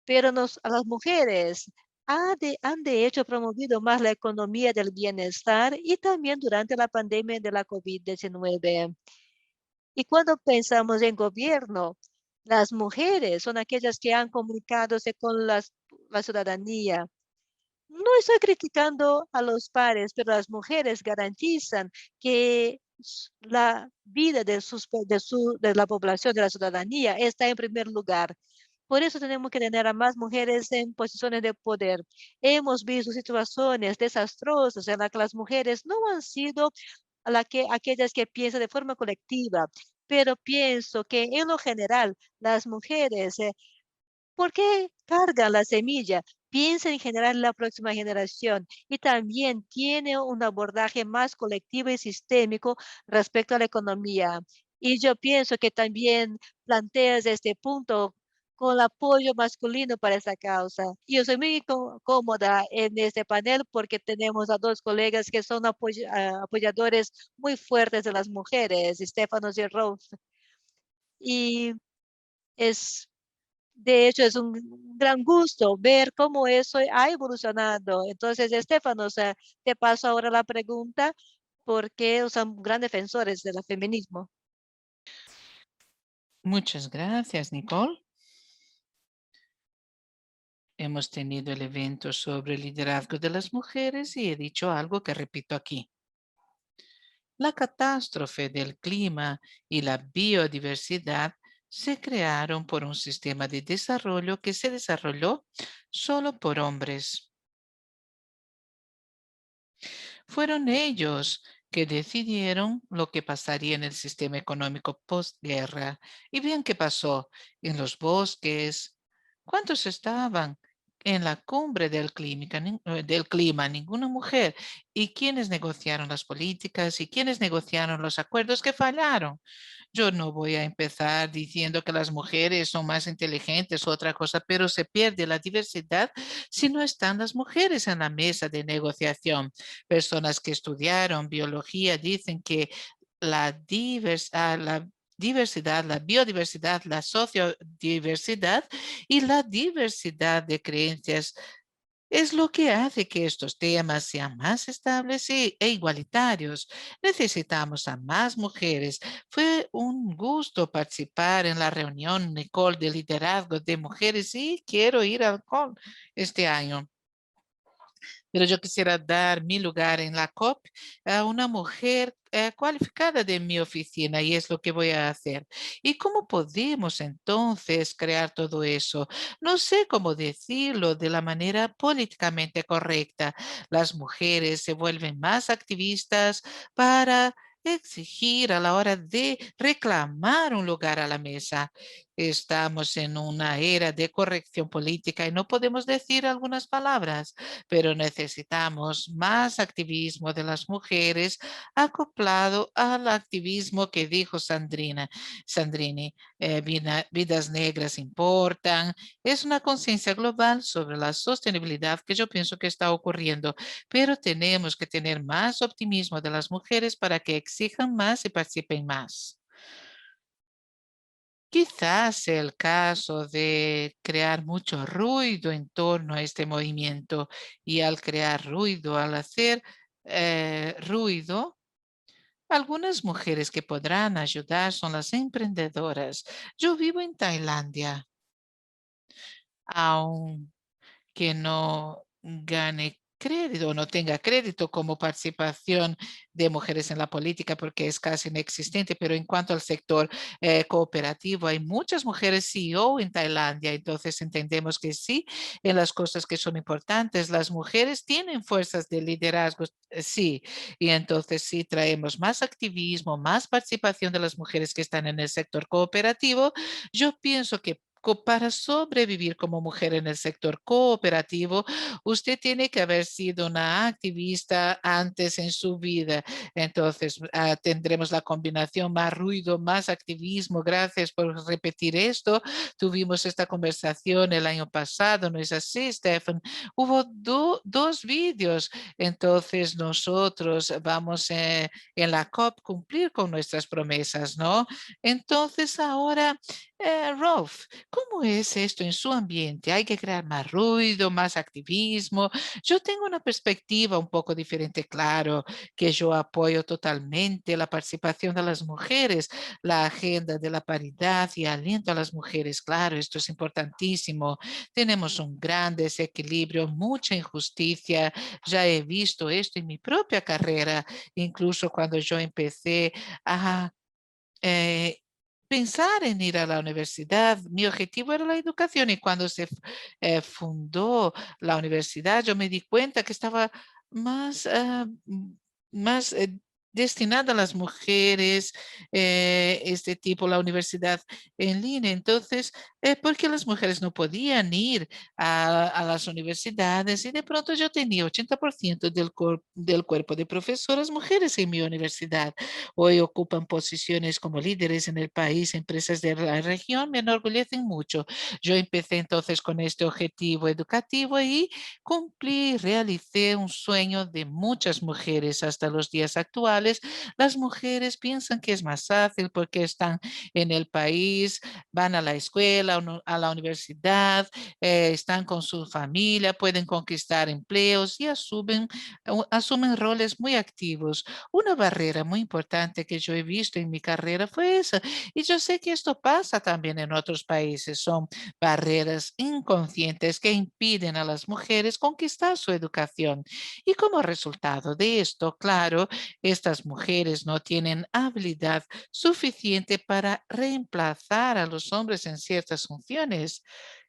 Pero a las mujeres han de hecho promovido más la economía del bienestar y también durante la pandemia de la COVID-19. Y cuando pensamos en gobierno, las mujeres son aquellas que han comunicadose con la ciudadanía. No estoy criticando a los pares, pero las mujeres garantizan que la vida de la población, de la ciudadanía, está en primer lugar. Por eso tenemos que tener a más mujeres en posiciones de poder. Hemos visto situaciones desastrosas en las que las mujeres no han sido aquellas que piensan de forma colectiva, pero pienso que en lo general las mujeres, ¿por qué cargan la semilla? Piensa en generar la próxima generación y también tiene un abordaje más colectivo y sistémico respecto a la economía. Y yo pienso que también planteas este punto con el apoyo masculino para esa causa. Yo soy muy cómoda en este panel porque tenemos a dos colegas que son apoyadores muy fuertes de las mujeres, Stefanos y Rose. Y es de hecho, es un gran gusto ver cómo eso ha evolucionado. Entonces, Estefano, o sea, te paso ahora la pregunta, porque son gran defensores del feminismo. Muchas gracias, Nicole. Hemos tenido el evento sobre el liderazgo de las mujeres y he dicho algo que repito aquí. La catástrofe del clima y la biodiversidad se crearon por un sistema de desarrollo que se desarrolló solo por hombres. Fueron ellos que decidieron lo que pasaría en el sistema económico postguerra. ¿Y bien qué pasó? En los bosques, ¿cuántos estaban en la cumbre del clima? Ninguna mujer. ¿Y quiénes negociaron las políticas? ¿Y quiénes negociaron los acuerdos que fallaron? Yo no voy a empezar diciendo que las mujeres son más inteligentes o otra cosa, pero se pierde la diversidad si no están las mujeres en la mesa de negociación. Personas que estudiaron biología dicen que la diversidad, la biodiversidad, la sociodiversidad y la diversidad de creencias es lo que hace que estos temas sean más estables e igualitarios. Necesitamos a más mujeres. Fue un gusto participar en la reunión, Nicole, de liderazgo de mujeres y quiero ir al CON este año. Pero yo quisiera dar mi lugar en la COP a una mujer cualificada de mi oficina y es lo que voy a hacer. ¿Y cómo podemos entonces crear todo eso? No sé cómo decirlo de la manera políticamente correcta. Las mujeres se vuelven más activistas para exigir a la hora de reclamar un lugar a la mesa. Estamos en una era de corrección política y no podemos decir algunas palabras, pero necesitamos más activismo de las mujeres acoplado al activismo que dijo Sandrini. Vidas negras importan. Es una conciencia global sobre la sostenibilidad que yo pienso que está ocurriendo, pero tenemos que tener más optimismo de las mujeres para que exijan más y participen más. Quizás sea el caso de crear mucho ruido en torno a este movimiento y al crear ruido, al hacer ruido, algunas mujeres que podrán ayudar son las emprendedoras. Yo vivo en Tailandia, aún que no gane crédito o no tenga crédito como participación de mujeres en la política porque es casi inexistente, pero en cuanto al sector cooperativo, hay muchas mujeres CEO en Tailandia, entonces entendemos que sí, en las cosas que son importantes, las mujeres tienen fuerzas de liderazgo, sí, y entonces sí traemos más activismo, más participación de las mujeres que están en el sector cooperativo. Yo pienso que para sobrevivir como mujer en el sector cooperativo, usted tiene que haber sido una activista antes en su vida. Entonces, tendremos la combinación más ruido, más activismo. Gracias por repetir esto. Tuvimos esta conversación el año pasado, ¿no es así, Stefan? Hubo dos vídeos. Entonces, nosotros vamos en la COP cumplir con nuestras promesas, ¿no? Entonces, ahora, Rolf, ¿cómo es esto en su ambiente? ¿Hay que crear más ruido, más activismo? Yo tengo una perspectiva un poco diferente, claro, que yo apoyo totalmente la participación de las mujeres, la agenda de la paridad y aliento a las mujeres. Claro, esto es importantísimo. Tenemos un gran desequilibrio, mucha injusticia. Ya he visto esto en mi propia carrera, incluso cuando yo empecé a eh, pensar en ir a la universidad. Mi objetivo era la educación y cuando se fundó la universidad, yo me di cuenta que estaba más, más destinada a las mujeres, este tipo, la universidad en línea. Entonces, ¿por qué las mujeres no podían ir a las universidades? Y de pronto yo tenía 80% del cuerpo de profesoras mujeres en mi universidad. Hoy ocupan posiciones como líderes en el país, empresas de la región, me enorgullecen mucho. Yo empecé entonces con este objetivo educativo y cumplí, realicé un sueño de muchas mujeres hasta los días actuales. Las mujeres piensan que es más fácil porque están en el país, van a la escuela, a la universidad, están con su familia, pueden conquistar empleos y asumen roles muy activos. Una barrera muy importante que yo he visto en mi carrera fue esa. Y yo sé que esto pasa también en otros países. Son barreras inconscientes que impiden a las mujeres conquistar su educación. Y como resultado de esto, claro, estas mujeres no tienen habilidad suficiente para reemplazar a los hombres en ciertas funciones.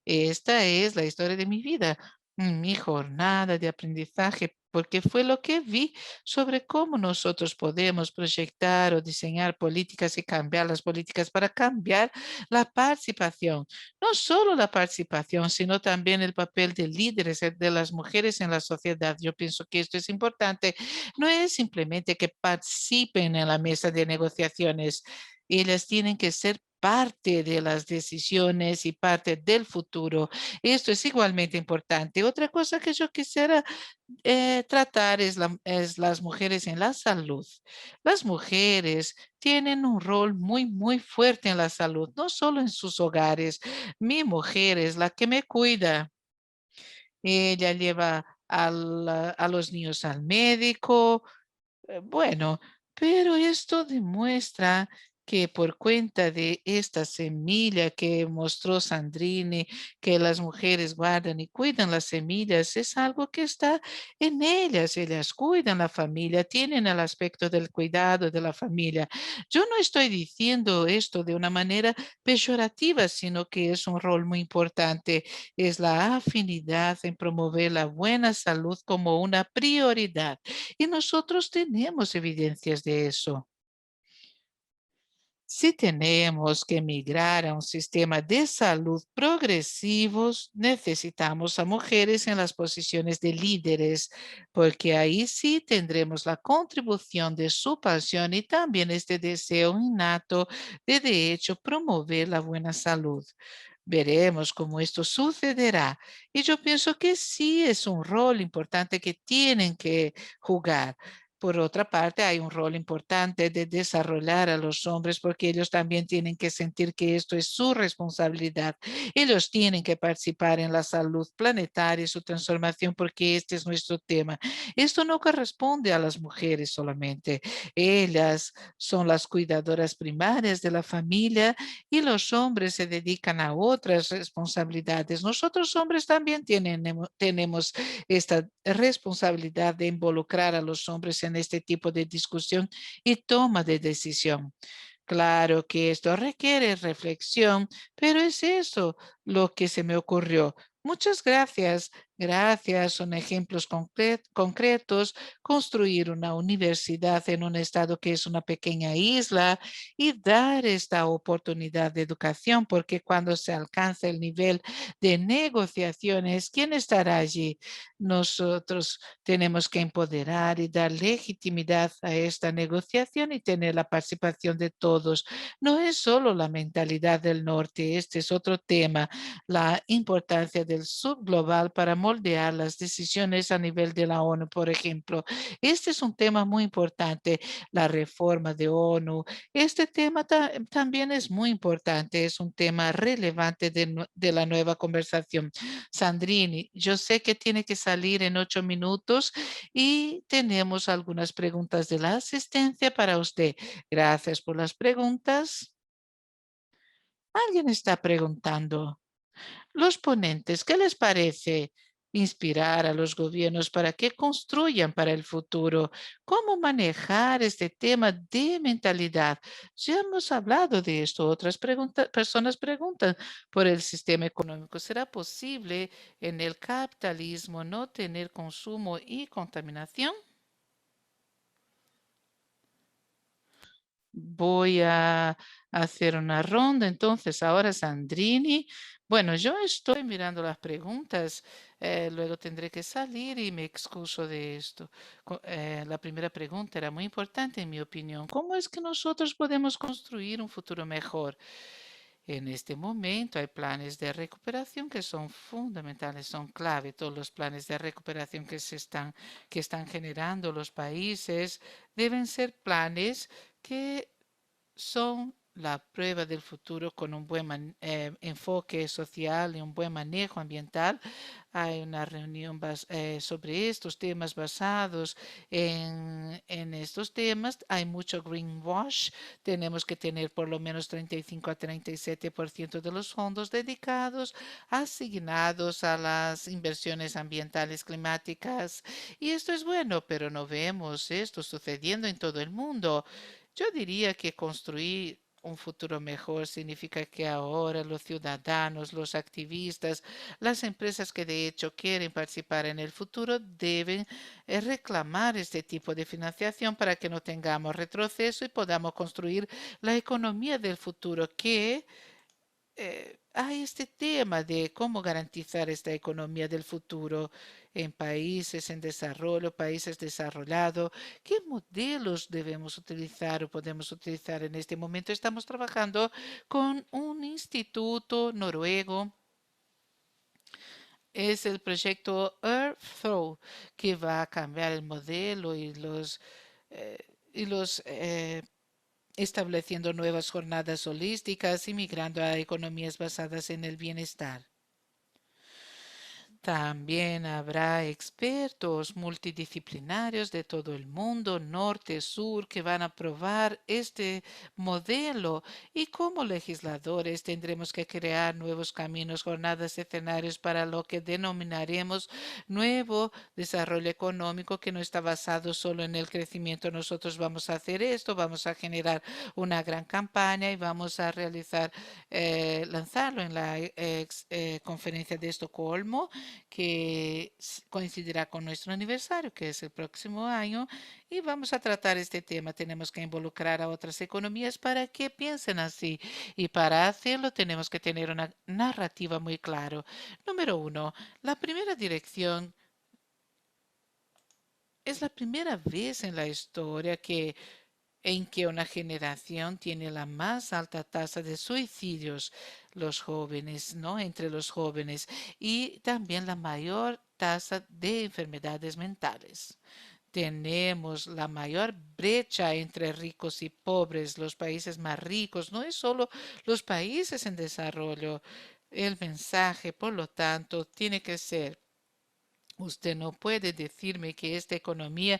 Esta es la historia de mi vida, mi jornada de aprendizaje, porque fue lo que vi sobre cómo nosotros podemos proyectar o diseñar políticas y cambiar las políticas para cambiar la participación. No solo la participación, sino también el papel de líderes de las mujeres en la sociedad. Yo pienso que esto es importante. No es simplemente que participen en la mesa de negociaciones. Ellas tienen que ser parte de las decisiones y parte del futuro. Esto es igualmente importante. Otra cosa que yo quisiera tratar es las mujeres en la salud. Las mujeres tienen un rol muy, muy fuerte en la salud, no solo en sus hogares. Mi mujer es la que me cuida. Ella lleva a los niños al médico, bueno, pero esto demuestra que por cuenta de esta semilla que mostró Sandrine, que las mujeres guardan y cuidan las semillas, es algo que está en ellas cuidan la familia, tienen el aspecto del cuidado de la familia. Yo no estoy diciendo esto de una manera peyorativa, sino que es un rol muy importante, es la afinidad en promover la buena salud como una prioridad. Y nosotros tenemos evidencias de eso. Si tenemos que migrar a un sistema de salud progresivos, necesitamos a mujeres en las posiciones de líderes, porque ahí sí tendremos la contribución de su pasión y también este deseo innato de hecho promover la buena salud. Veremos cómo esto sucederá. Y yo pienso que sí es un rol importante que tienen que jugar. Por otra parte, hay un rol importante de desarrollar a los hombres porque ellos también tienen que sentir que esto es su responsabilidad. Ellos tienen que participar en la salud planetaria y su transformación porque este es nuestro tema. Esto no corresponde a las mujeres solamente. Ellas son las cuidadoras primarias de la familia y los hombres se dedican a otras responsabilidades. Nosotros hombres también tenemos esta responsabilidad de involucrar a los hombres en este tipo de discusión y toma de decisión. Claro que esto requiere reflexión, pero es eso lo que se me ocurrió. Muchas gracias. Gracias. Son ejemplos concretos. Construir una universidad en un estado que es una pequeña isla y dar esta oportunidad de educación, porque cuando se alcanza el nivel de negociaciones, ¿quién estará allí? Nosotros tenemos que empoderar y dar legitimidad a esta negociación y tener la participación de todos. No es solo la mentalidad del norte, este es otro tema, la importancia del subglobal para moldear las decisiones a nivel de la ONU, por ejemplo. Este es un tema muy importante, la reforma de ONU. Este tema también es muy importante, es un tema relevante de la nueva conversación. Sandrini, yo sé que tiene que salir en 8 minutos y tenemos algunas preguntas de la asistencia para usted. Gracias por las preguntas. Alguien está preguntando. Los ponentes, ¿qué les parece inspirar a los gobiernos para que construyan para el futuro? ¿Cómo manejar este tema de mentalidad? Ya hemos hablado de esto. Otras personas preguntan por el sistema económico. ¿Será posible en el capitalismo no tener consumo y contaminación? Voy a hacer una ronda. Entonces, ahora Sandrini. Bueno, yo estoy mirando las preguntas, luego tendré que salir y me excuso de esto. La primera pregunta era muy importante en mi opinión. ¿Cómo es que nosotros podemos construir un futuro mejor? En este momento hay planes de recuperación que son fundamentales, son clave. Todos los planes de recuperación que están generando los países deben ser planes que son la prueba del futuro con un buen enfoque social y un buen manejo ambiental. Hay una reunión sobre estos temas basados en estos temas. Hay mucho greenwash. Tenemos que tener por lo menos 35 a 37% de los fondos dedicados, asignados a las inversiones ambientales climáticas. Y esto es bueno, pero no vemos esto sucediendo en todo el mundo. Yo diría que construir un futuro mejor significa que ahora los ciudadanos, los activistas, las empresas que de hecho quieren participar en el futuro deben reclamar este tipo de financiación para que no tengamos retroceso y podamos construir la economía del futuro que hay este tema de cómo garantizar esta economía del futuro en países en desarrollo, países desarrollados. ¿Qué modelos debemos utilizar o podemos utilizar en este momento? Estamos trabajando con un instituto noruego. Es el proyecto Earthflow que va a cambiar el modelo eh, y los estableciendo nuevas jornadas holísticas y migrando a economías basadas en el bienestar. También habrá expertos multidisciplinarios de todo el mundo, norte, sur, que van a probar este modelo y como legisladores tendremos que crear nuevos caminos, jornadas, escenarios para lo que denominaremos nuevo desarrollo económico que no está basado solo en el crecimiento. Nosotros vamos a hacer esto, vamos a generar una gran campaña y vamos a realizar, lanzarlo en la conferencia de Estocolmo que coincidirá con nuestro aniversario, que es el próximo año, y vamos a tratar este tema. Tenemos que involucrar a otras economías para que piensen así, y para hacerlo tenemos que tener una narrativa muy clara. Número uno, la primera dirección es la primera vez en la historia en que una generación tiene la más alta tasa de suicidios, los jóvenes, ¿no? Entre los jóvenes, y también la mayor tasa de enfermedades mentales. Tenemos la mayor brecha entre ricos y pobres, los países más ricos, no es solo los países en desarrollo. El mensaje, por lo tanto, tiene que ser: usted no puede decirme que esta economía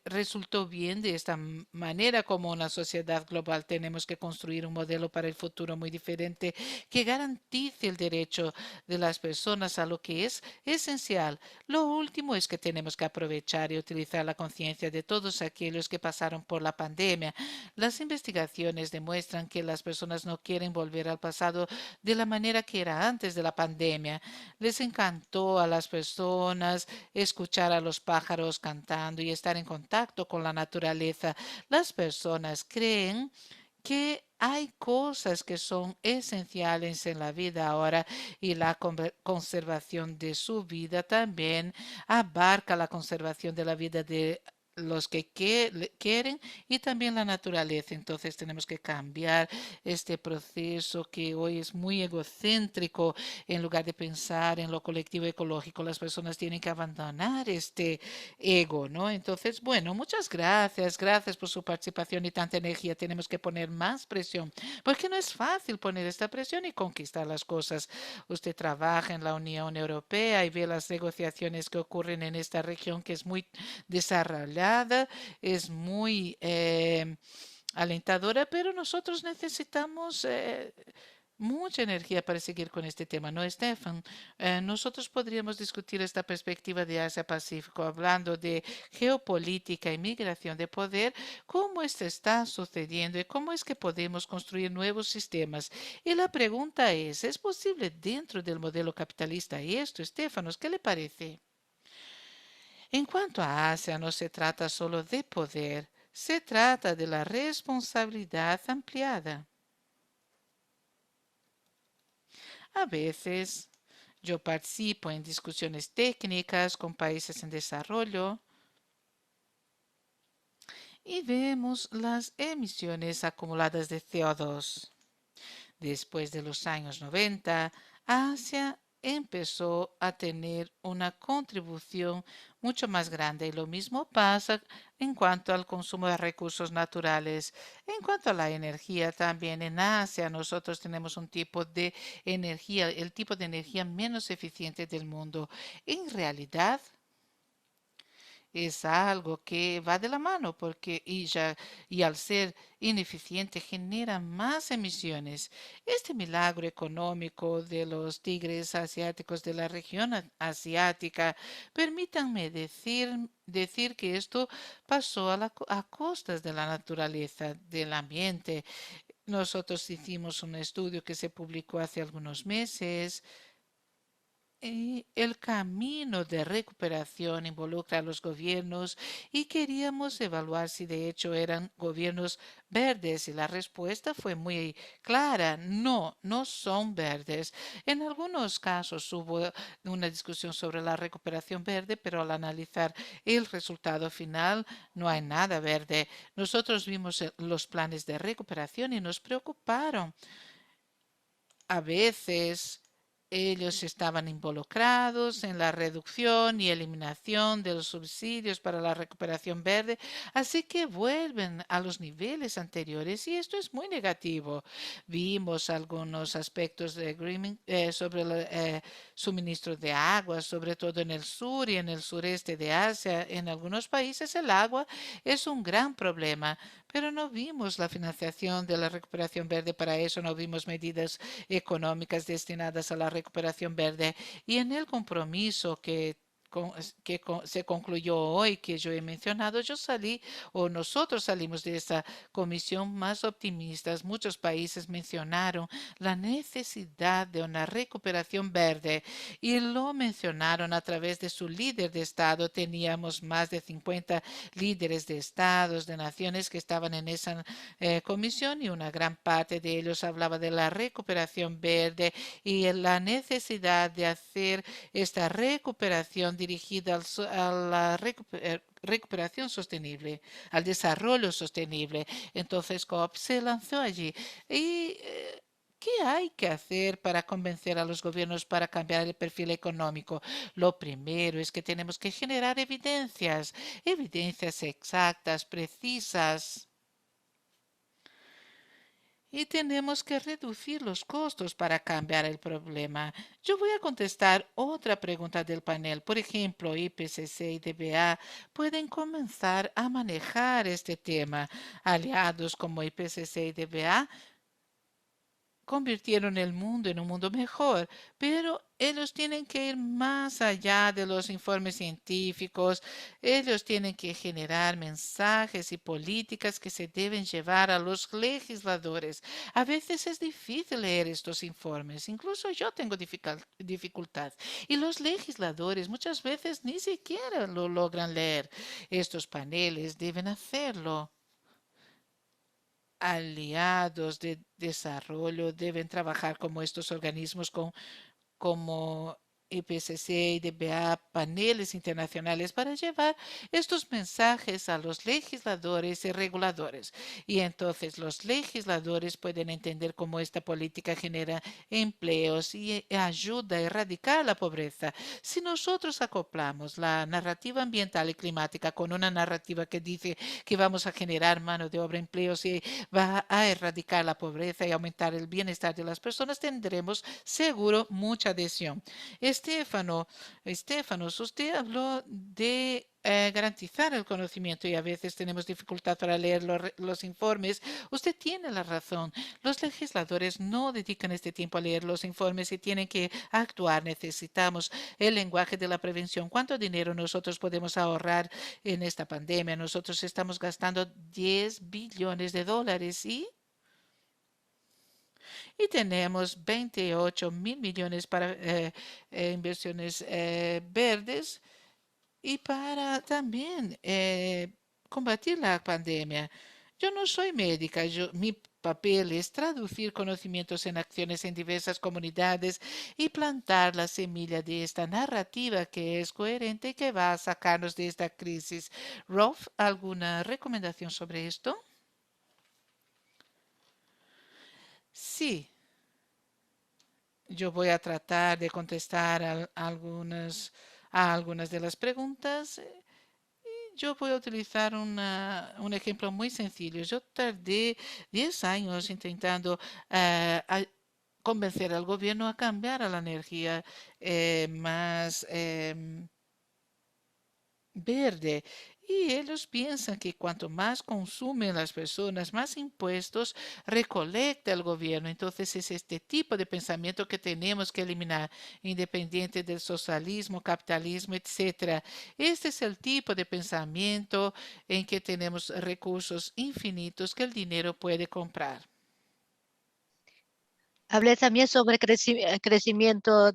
resultó bien de esta manera. Como una sociedad global tenemos que construir un modelo para el futuro muy diferente que garantice el derecho de las personas a lo que es esencial. Lo último es que tenemos que aprovechar y utilizar la conciencia de todos aquellos que pasaron por la pandemia. Las investigaciones demuestran que las personas no quieren volver al pasado de la manera que era antes de la pandemia. Les encantó a las personas escuchar a los pájaros cantando y estar en contacto con la naturaleza. Las personas creen que hay cosas que son esenciales en la vida ahora, y la conservación de su vida también abarca la conservación de la vida de los que quieren, y también la naturaleza. Entonces tenemos que cambiar este proceso que hoy es muy egocéntrico. En lugar de pensar en lo colectivo ecológico, las personas tienen que abandonar este ego, ¿no? Entonces, bueno, muchas gracias, gracias por su participación y tanta energía. Tenemos que poner más presión, porque no es fácil poner esta presión y conquistar las cosas. Usted trabaja en la Unión Europea y ve las negociaciones que ocurren en esta región, que es muy desarrollada, es muy alentadora, pero nosotros necesitamos mucha energía para seguir con este tema, ¿no, Stefan? Nosotros podríamos discutir esta perspectiva de Asia-Pacífico hablando de geopolítica y migración de poder, cómo esto está sucediendo y cómo es que podemos construir nuevos sistemas. Y la pregunta ¿es posible dentro del modelo capitalista esto, Stefanos? ¿Qué le parece? En cuanto a Asia, no se trata solo de poder, se trata de la responsabilidad ampliada. A veces yo participo en discusiones técnicas con países en desarrollo y vemos las emisiones acumuladas de CO2. Después de los años 90, Asia empezó a tener una contribución mucho más grande, y lo mismo pasa en cuanto al consumo de recursos naturales. En cuanto a la energía, también en Asia nosotros tenemos un tipo de energía, el tipo de energía menos eficiente del mundo. En realidad, es algo que va de la mano, porque y al ser ineficiente genera más emisiones. Este milagro económico de los tigres asiáticos de la región asiática, permítanme decir que esto pasó a costas de la naturaleza, del ambiente. Nosotros hicimos un estudio que se publicó hace algunos meses, y el camino de recuperación involucra a los gobiernos, y queríamos evaluar si de hecho eran gobiernos verdes, y la respuesta fue muy clara: no, no son verdes. En algunos casos hubo una discusión sobre la recuperación verde, pero al analizar el resultado final no hay nada verde. Nosotros vimos los planes de recuperación y nos preocuparon. A veces ellos estaban involucrados en la reducción y eliminación de los subsidios para la recuperación verde, así que vuelven a los niveles anteriores, y esto es muy negativo. Vimos algunos aspectos de greening sobre el suministro de agua, sobre todo en el sur y en el sureste de Asia. En algunos países el agua es un gran problema, pero no vimos la financiación de la recuperación verde. Para eso no vimos medidas económicas destinadas a la recuperación verde, y en el compromiso que se concluyó hoy, que yo he mencionado, yo salí o nosotros salimos de esta comisión más optimistas. Muchos países mencionaron la necesidad de una recuperación verde y lo mencionaron a través de su líder de Estado. Teníamos más de 50 líderes de estados, de naciones que estaban en esa comisión, y una gran parte de ellos hablaba de la recuperación verde y la necesidad de hacer esta recuperación dirigida a la recuperación sostenible, al desarrollo sostenible. Entonces COP se lanzó allí. Y ¿qué hay que hacer para convencer a los gobiernos para cambiar el perfil económico? Lo primero es que tenemos que generar evidencias, evidencias exactas, precisas, y tenemos que reducir los costos para cambiar el problema. Yo voy a contestar otra pregunta del panel. Por ejemplo, IPCC y DBA pueden comenzar a manejar este tema. Aliados como IPCC y DBA convirtieron el mundo en un mundo mejor, pero ellos tienen que ir más allá de los informes científicos. Ellos tienen que generar mensajes y políticas que se deben llevar a los legisladores. A veces es difícil leer estos informes, incluso yo tengo dificultad, y los legisladores muchas veces ni siquiera lo logran leer. Estos paneles deben hacerlo. Aliados de desarrollo deben trabajar como estos organismos como IPCC y DBA, paneles internacionales, para llevar estos mensajes a los legisladores y reguladores. Y entonces los legisladores pueden entender cómo esta política genera empleos y ayuda a erradicar la pobreza. Si nosotros acoplamos la narrativa ambiental y climática con una narrativa que dice que vamos a generar mano de obra, empleos y va a erradicar la pobreza y aumentar el bienestar de las personas, tendremos seguro mucha adhesión. Estefanos, usted habló de garantizar el conocimiento, y a veces tenemos dificultad para leer los informes. Usted tiene la razón. Los legisladores no dedican este tiempo a leer los informes y tienen que actuar. Necesitamos el lenguaje de la prevención. ¿Cuánto dinero nosotros podemos ahorrar en esta pandemia? Nosotros estamos gastando 10 billones de dólares y tenemos 28.000 millones para inversiones verdes y para también combatir la pandemia. Yo no soy médica, mi papel es traducir conocimientos en acciones en diversas comunidades y plantar la semilla de esta narrativa que es coherente y que va a sacarnos de esta crisis. Rolf, ¿alguna recomendación sobre esto? Sí, yo voy a tratar de contestar a algunas de las preguntas. Yo voy a utilizar un ejemplo muy sencillo. Yo tardé 10 años intentando convencer al gobierno a cambiar a la energía más verde. Y ellos piensan que cuanto más consumen las personas, más impuestos recolecta el gobierno. Entonces es este tipo de pensamiento que tenemos que eliminar, independiente del socialismo, capitalismo, etcétera. Este es el tipo de pensamiento en que tenemos recursos infinitos que el dinero puede comprar. Hablé también sobre crecimiento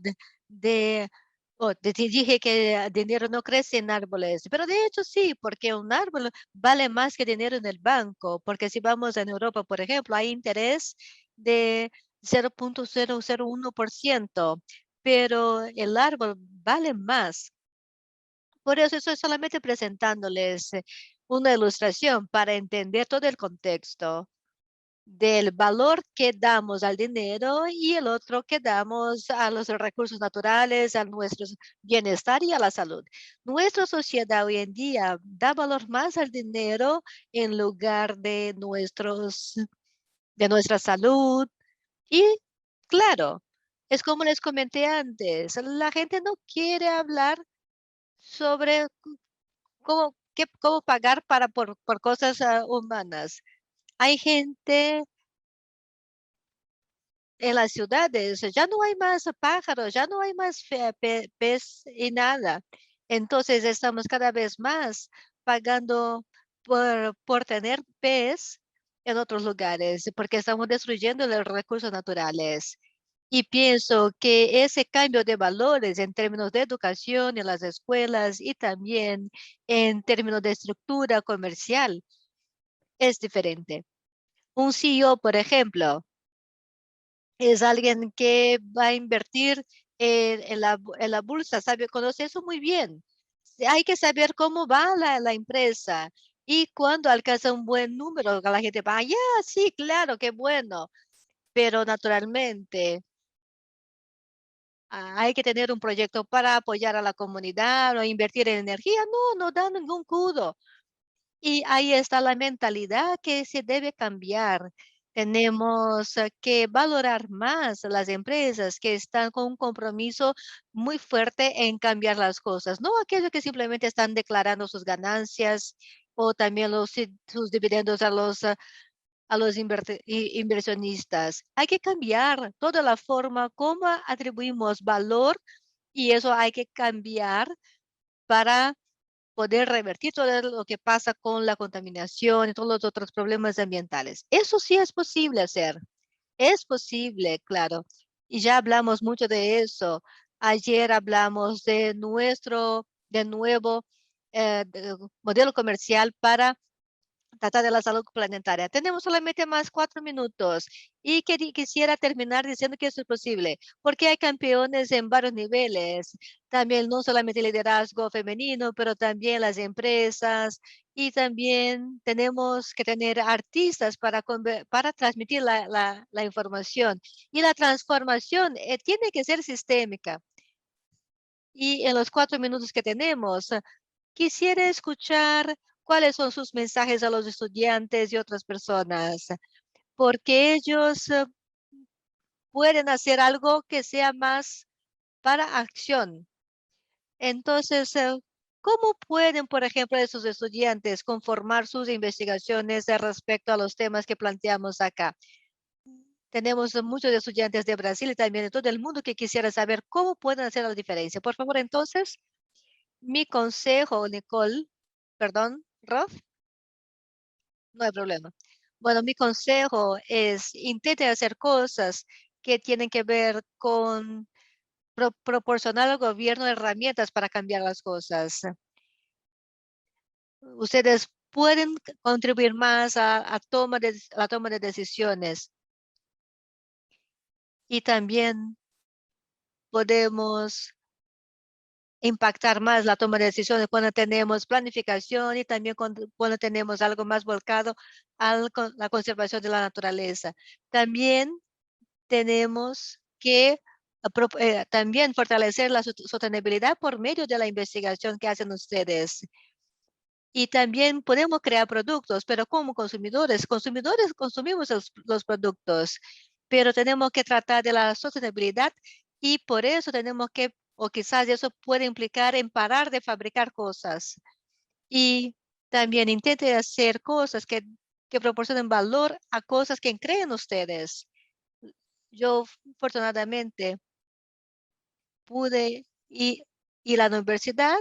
dije que el dinero no crece en árboles, pero de hecho sí, porque un árbol vale más que dinero en el banco, porque si vamos en Europa, por ejemplo, hay interés de 0,001%, pero el árbol vale más. Por eso estoy solamente presentándoles una ilustración para entender todo el contexto del valor que damos al dinero y el otro que damos a los recursos naturales, a nuestro bienestar y a la salud. Nuestra sociedad hoy en día da valor más al dinero en lugar de nuestra salud. Y claro, es como les comenté antes, la gente no quiere hablar sobre cómo pagar por cosas humanas. Hay gente en las ciudades, ya no hay más pájaros, ya no hay más pez y nada. Entonces estamos cada vez más pagando por tener pez en otros lugares, porque estamos destruyendo los recursos naturales. Y pienso que ese cambio de valores en términos de educación en las escuelas y también en términos de estructura comercial es diferente. Un CEO, por ejemplo, es alguien que va a invertir en la bolsa, sabe, conoce eso muy bien. Hay que saber cómo va la empresa y cuando alcanza un buen número, la gente va, ya, sí, claro, qué bueno, pero naturalmente hay que tener un proyecto para apoyar a la comunidad o invertir en energía. No, no da ningún cudo. Y ahí está la mentalidad que se debe cambiar. Tenemos que valorar más las empresas que están con un compromiso muy fuerte en cambiar las cosas, no aquellos que simplemente están declarando sus ganancias o también sus dividendos a los inversionistas. Hay que cambiar toda la forma como atribuimos valor y eso hay que cambiar para poder revertir todo lo que pasa con la contaminación y todos los otros problemas ambientales. Eso sí es posible hacer. Es posible, claro. Y ya hablamos mucho de eso. Ayer hablamos de de nuevo modelo comercial para trata de la salud planetaria. Tenemos solamente más 4 minutos y quisiera terminar diciendo que eso es posible, porque hay campeones en varios niveles, también no solamente el liderazgo femenino, pero también las empresas y también tenemos que tener artistas para transmitir la información. Y la transformación tiene que ser sistémica. Y en los 4 minutos que tenemos, quisiera escuchar cuáles son sus mensajes a los estudiantes y otras personas, porque ellos pueden hacer algo que sea más para acción. Entonces, ¿cómo pueden, por ejemplo, esos estudiantes conformar sus investigaciones respecto a los temas que planteamos acá? Tenemos muchos estudiantes de Brasil y también de todo el mundo que quisiera saber cómo pueden hacer la diferencia. Por favor, entonces, mi consejo, Nicole, perdón, Rob. No hay problema. Bueno, mi consejo es intente hacer cosas que tienen que ver con proporcionar al gobierno herramientas para cambiar las cosas. Ustedes pueden contribuir más la toma de decisiones y también podemos impactar más la toma de decisiones cuando tenemos planificación y también cuando tenemos algo más volcado a la conservación de la naturaleza. También tenemos que también fortalecer la sostenibilidad por medio de la investigación que hacen ustedes. Y también podemos crear productos, pero como consumidores consumimos los productos, pero tenemos que tratar de la sostenibilidad y por eso tenemos que, o quizás eso puede implicar en parar de fabricar cosas. Y también intente hacer cosas que proporcionen valor a cosas que creen ustedes. Yo, afortunadamente, pude ir a la universidad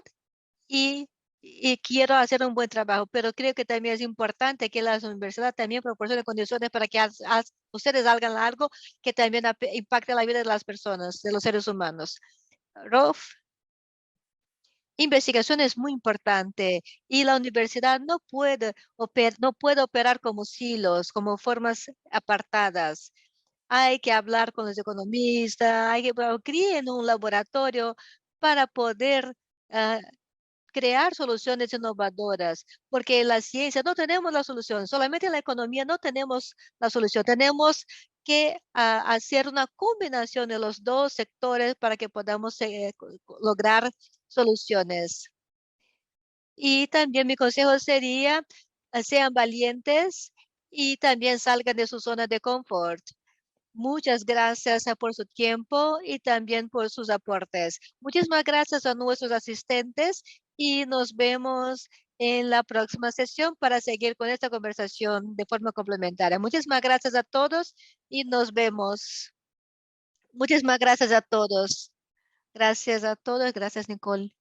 y, y quiero hacer un buen trabajo, pero creo que también es importante que las universidades también proporcionen condiciones para que ustedes hagan algo que también impacte la vida de las personas, de los seres humanos. Rolf, investigación es muy importante y la universidad no puede operar como silos, como formas apartadas. Hay que hablar con los economistas, hay que creen un laboratorio para poder ah, crear soluciones innovadoras, porque en la ciencia no tenemos la solución, solamente en la economía no tenemos la solución, tenemos que hacer una combinación de los dos sectores para que podamos lograr soluciones. Y también mi consejo sería, sean valientes y también salgan de su zona de confort. Muchas gracias por su tiempo y también por sus aportes. Muchísimas gracias a nuestros asistentes y nos vemos en la próxima sesión para seguir con esta conversación de forma complementaria. Muchísimas gracias a todos y nos vemos. Muchísimas gracias a todos. Gracias a todos. Gracias, Nicole.